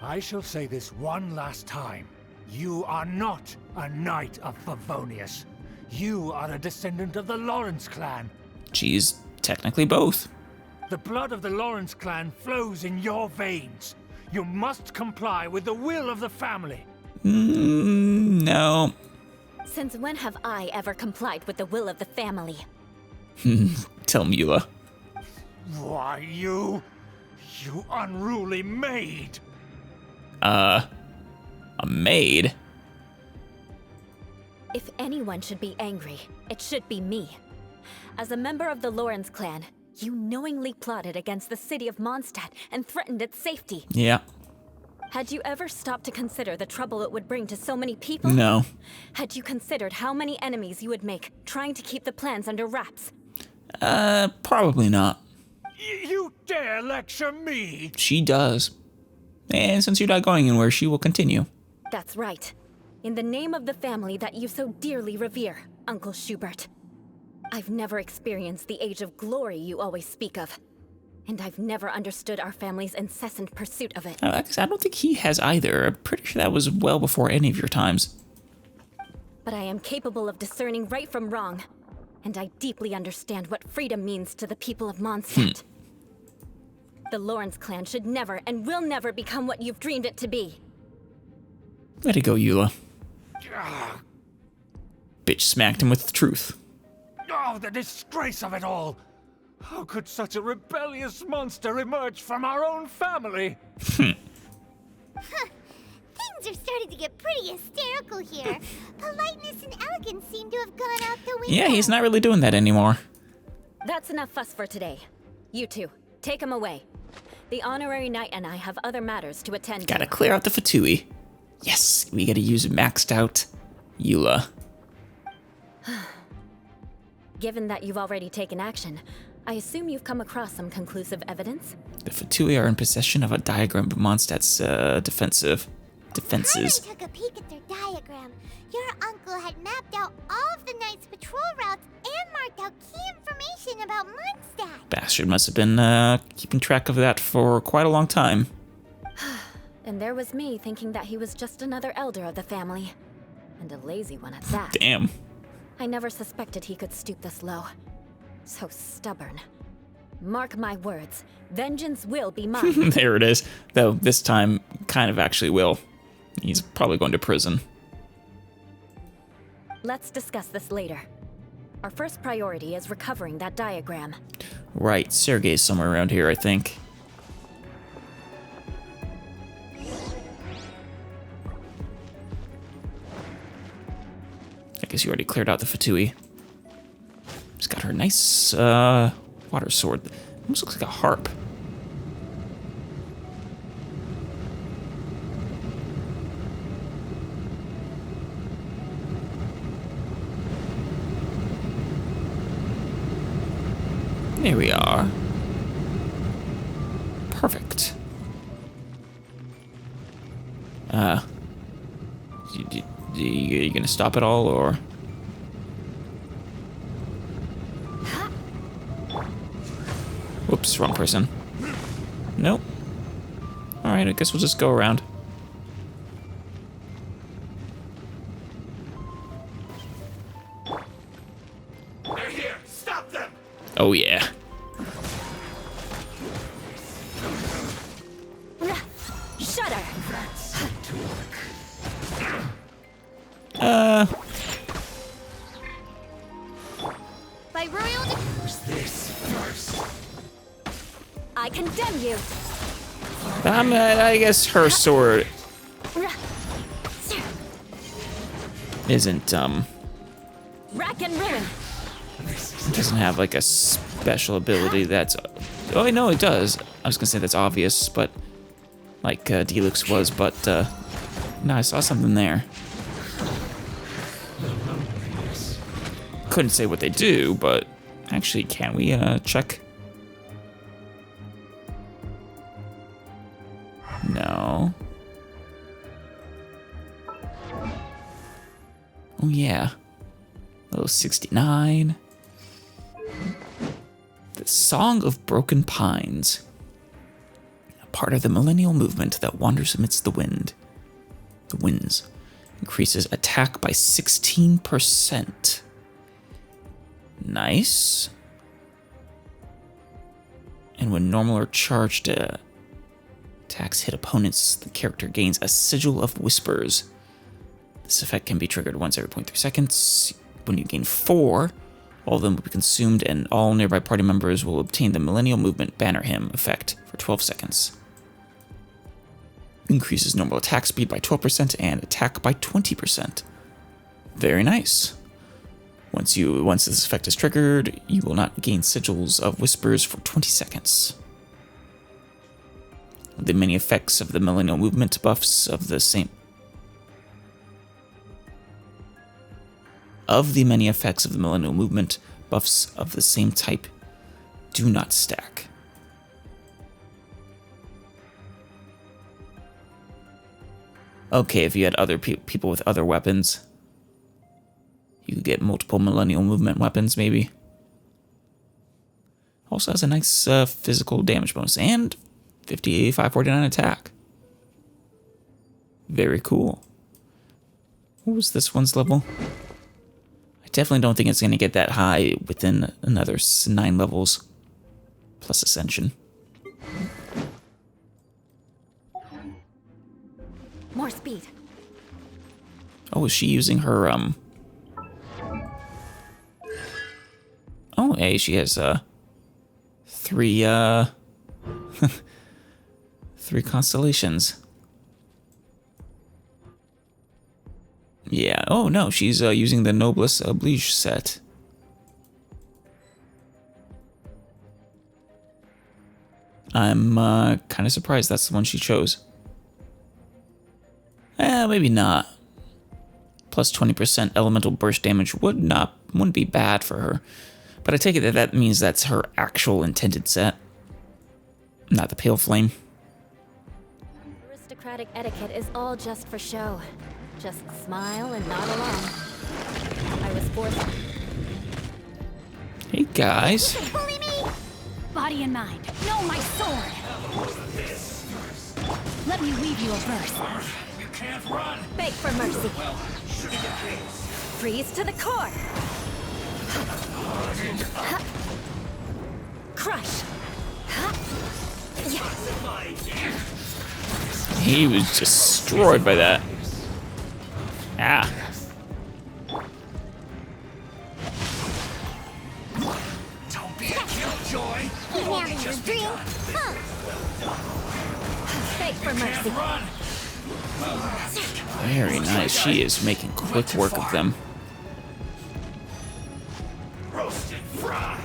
I shall say this one last time. You are not a Knight of Favonius. You are a descendant of the Lawrence clan. She's technically both. The blood of the Lawrence clan flows in your veins. You must comply with the will of the family. No. Since when have I ever complied with the will of the family? Tell Mula. Why, you unruly maid. A maid? If anyone should be angry, it should be me. As a member of the Lawrence clan, you knowingly plotted against the city of Mondstadt and threatened its safety. Yeah. Had you ever stopped to consider the trouble it would bring to so many people? No. Had you considered how many enemies you would make trying to keep the plans under wraps? Probably not. You dare lecture me? She does. And since you're not going anywhere, she will continue. That's right. In the name of the family that you so dearly revere, Uncle Schubert. I've never experienced the age of glory you always speak of. And I've never understood our family's incessant pursuit of it. I don't think he has either. I'm pretty sure that was well before any of your times. But I am capable of discerning right from wrong. And I deeply understand what freedom means to the people of Mondstadt. The Lawrence clan should never and will never become what you've dreamed it to be. Let it go, Eula. Bitch smacked him with the truth. Oh, the disgrace of it all! How could such a rebellious monster emerge from our own family? Things are starting to get pretty hysterical here. Politeness and elegance seem to have gone out the window. Yeah, he's not really doing that anymore. That's enough fuss for today. You two, take him away. The honorary knight and I have other matters to attend to. Gotta clear out the Fatui. Yes, we gotta use maxed out Eula. Given that you've already taken action, I assume you've come across some conclusive evidence? The Fatui are in possession of a diagram of Mondstadt's defenses. Paimon took a peek at their diagram. Your uncle had mapped out all of the Knight's patrol routes and marked out key information about Mondstadt. Bastard must have been keeping track of that for quite a long time. And there was me thinking that he was just another elder of the family. And a lazy one at that. Damn. I never suspected he could stoop this low. So stubborn. Mark my words, vengeance will be mine. There it is. Though this time, kind of actually will. He's probably going to prison. Let's discuss this later. Our first priority is recovering that diagram. Right, Sergei's somewhere around here, I think. I guess you already cleared out the Fatui. She's got her nice water sword. Almost looks like a harp. There we are. Perfect. You gonna stop it all, or? Whoops, wrong person. Nope. Alright, I guess we'll just go around. They're here! Stop them! Oh yeah. Shudder! By royal Who's this first? I condemn you! I guess her sword isn't, Rack and ruin! doesn't have like a special ability that's, oh no, it does. I was gonna say that's obvious, but like Delux was, but no, I saw something there. Couldn't say what they do, but actually, can we check? No. Oh yeah. Level 69. The Song of Broken Pines. A part of the millennial movement that wanders amidst the wind. The winds. Increases attack by 16%. Nice. And when normal or charged attacks hit opponents, the character gains a Sigil of Whispers. This effect can be triggered once every 0.3 seconds. When you gain 4, all of them will be consumed and all nearby party members will obtain the Millennial Movement Banner Hymn effect for 12 seconds. Increases normal attack speed by 12% and attack by 20%. Very nice. Once this effect is triggered, you will not gain Sigils of Whispers for 20 seconds. The many effects of the Millennial Movement buffs of the same... Of the many effects of the Millennial Movement, buffs of the same type do not stack. Okay, if you had other people with other weapons, you could get multiple Millennial Movement weapons, maybe. Also has a nice physical damage bonus and 549 attack. Very cool. What was this one's level? I definitely don't think it's going to get that high within another 9 levels plus Ascension. More speed. Oh, is she using her, Oh, hey, she has, 3, 3 constellations. Yeah, oh no, she's, using the Noblesse Oblige set. I'm, kind of surprised that's the one she chose. Maybe not. Plus 20% elemental burst damage wouldn't be bad for her. But I take it that that means that's her actual intended set, not the Pale Flame. Aristocratic etiquette is all just for show. Just smile and nod along. I was forced. Hey guys. Body and mind. No, my sword. Let me weave you a verse. You can't run. Beg for mercy. Freeze to the core. Crush. He was destroyed by that. Ah. Don't be a killjoy. He's having your drink. Huh. Beg for mercy. Run. Very nice. She is making quick work of them. Roasted fry.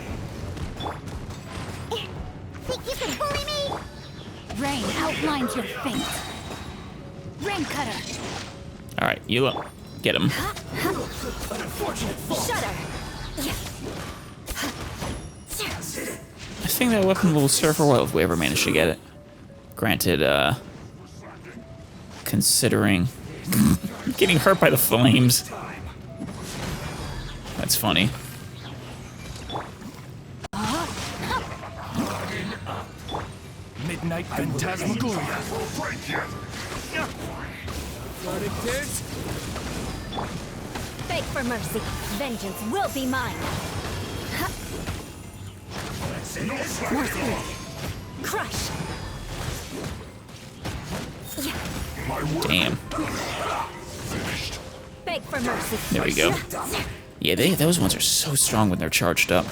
Think you can bully me? Rain outlines your fate. Rain cutter. All right, you up. Get him. Shudder. I think that weapon will serve her well if we ever manage to get it. Granted, considering getting hurt by the flames. That's funny. Midnight Phantasmagoria. Beg for mercy. Vengeance will be mine. Crush. Damn. Beg for mercy. There we go. Yeah, those ones are so strong when they're charged up.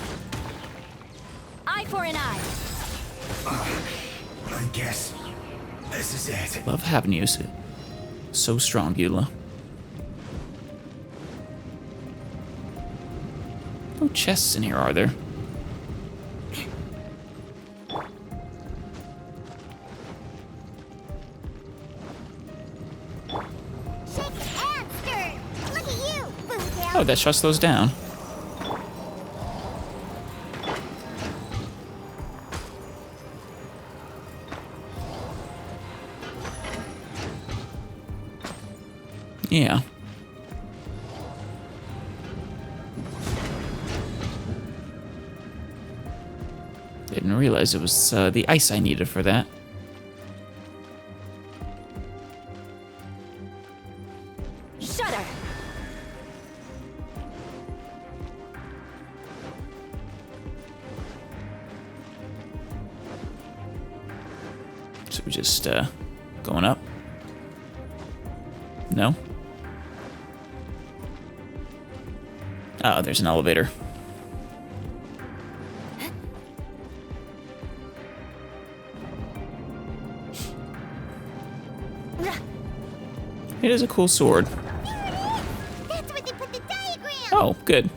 Eye for an eye. I guess this is it. Love having you. So strong, Beulah. No chests in here, are there? Shake and stir. Look at you, Boomtail. Oh, that shuts those down. Yeah. Didn't realize it was the ice I needed for that. Shudder. So we just going up? No? Oh, there's an elevator. It is a cool sword. That's where they put the diagram. Oh, good.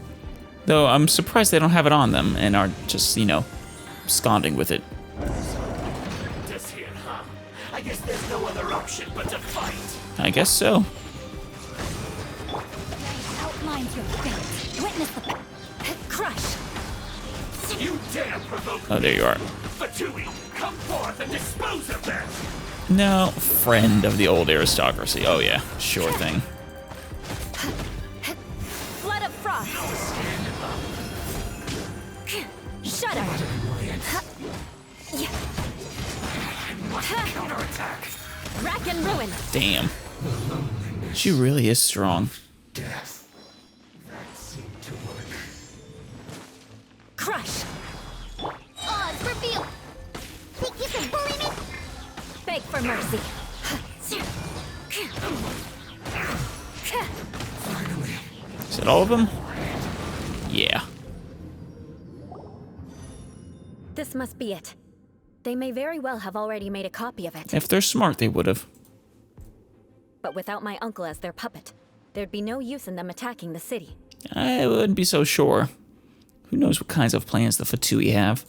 Though I'm surprised they don't have it on them and are just, you know, absconding with it. This here, huh? I guess there's no other option but to fight. I guess so. Outlines your fate. Witness the Crush. You dare provoke Oh, there you are. Fatui, come forth and dispose of them. No, friend of the old aristocracy. Oh yeah, sure thing. Flood of frost. Shudder. Counterattack. Rack and ruin. Damn. She really is strong. Death. That seemed to work. Crush. Odds reveal. Think you can bully me? Beg for mercy. Is it all of them? Yeah. This must be it. They may very well have already made a copy of it. If they're smart, they would have. But without my uncle as their puppet, there'd be no use in them attacking the city. I wouldn't be so sure. Who knows what kinds of plans the Fatui have?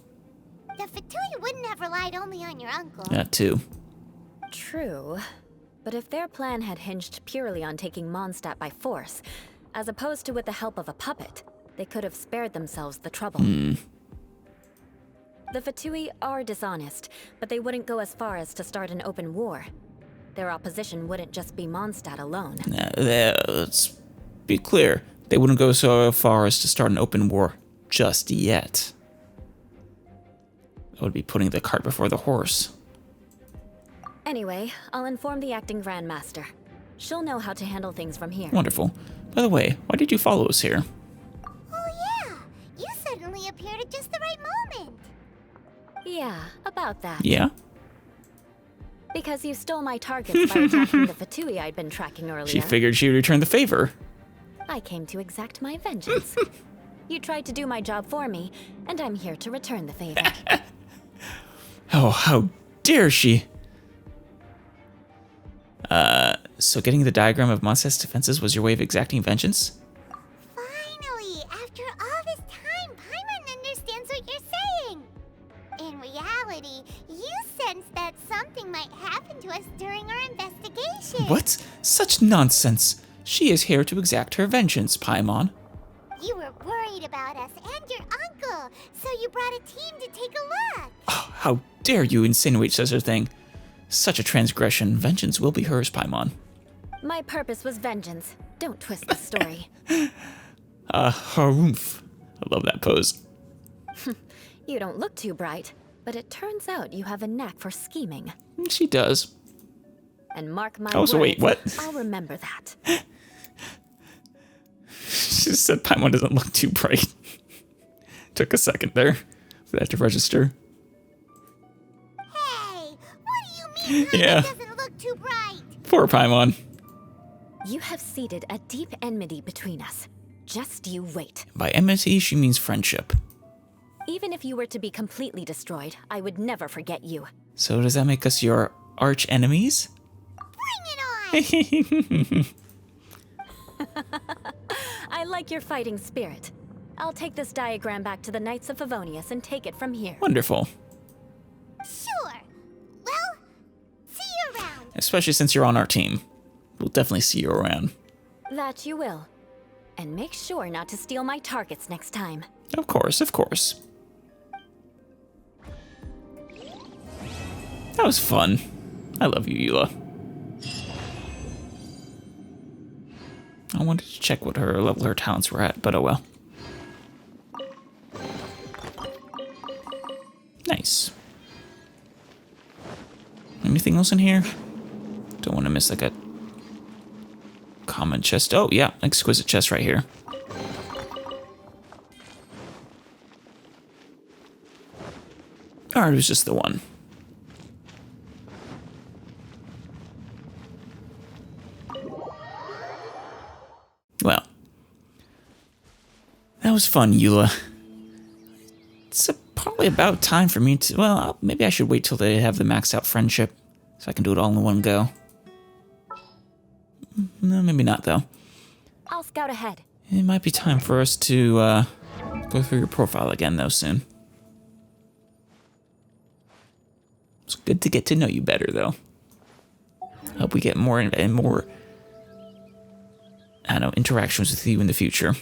The Fatui wouldn't have relied only on your uncle. That too. True. But if their plan had hinged purely on taking Mondstadt by force, as opposed to with the help of a puppet, they could have spared themselves the trouble. The Fatui are dishonest, but they wouldn't go as far as to start an open war. Their opposition wouldn't just be Mondstadt alone. Let's be clear. They wouldn't go so far as to start an open war just yet. That would be putting the cart before the horse. Anyway, I'll inform the acting Grandmaster. She'll know how to handle things from here. Wonderful. By the way, why did you follow us here? Oh yeah, you suddenly appeared at just the right moment. Yeah, about that. Yeah? Because you stole my targets by attacking the Fatui I'd been tracking earlier. She figured she'd return the favor. I came to exact my vengeance. You tried to do my job for me, and I'm here to return the favor. Oh, how dare she! So getting the diagram of Mondstadt's defenses was your way of exacting vengeance? Finally, after all this time, Paimon understands what you're saying. In reality, you sense that something might happen to us during our investigation. What? Such nonsense! She is here to exact her vengeance, Paimon. You were worried about us and your uncle, so you brought a team to take a look. Oh, how dare you insinuate such a thing? Such a transgression. Vengeance will be hers, Paimon. My purpose was vengeance. Don't twist the story. Harumph. I love that pose. You don't look too bright, but it turns out you have a knack for scheming. She does. And mark my Oh, so words, wait, what? I'll remember that. She just said Paimon doesn't look too bright. Took a second there for that to register. Hey, what do you mean Yeah. doesn't look too bright? Poor Paimon. You have seeded a deep enmity between us. Just you wait. By enmity, she means friendship. Even if you were to be completely destroyed, I would never forget you. So does that make us your arch enemies? Bring it on! I like your fighting spirit. I'll take this diagram back to the Knights of Favonius and take it from here. Wonderful. Sure. Well, see you around. Especially since you're on our team. We'll definitely see you around. That you will. And make sure not to steal my targets next time. Of course, of course. That was fun. I love you, Eula. I wanted to check what her level her talents were at, but oh well. Nice. Anything else in here? Don't want to miss like a common chest. Oh yeah, exquisite chest right here. Alright, it was just the one. Well, that was fun, Eula. It's probably about time for me to, well, maybe I should wait till they have the maxed out friendship so I can do it all in one go. No, maybe not, though. I'll scout ahead. It might be time for us to go through your profile again, though, soon. It's good to get to know you better, though. Hope we get more and more, I don't know, interactions with you in the future.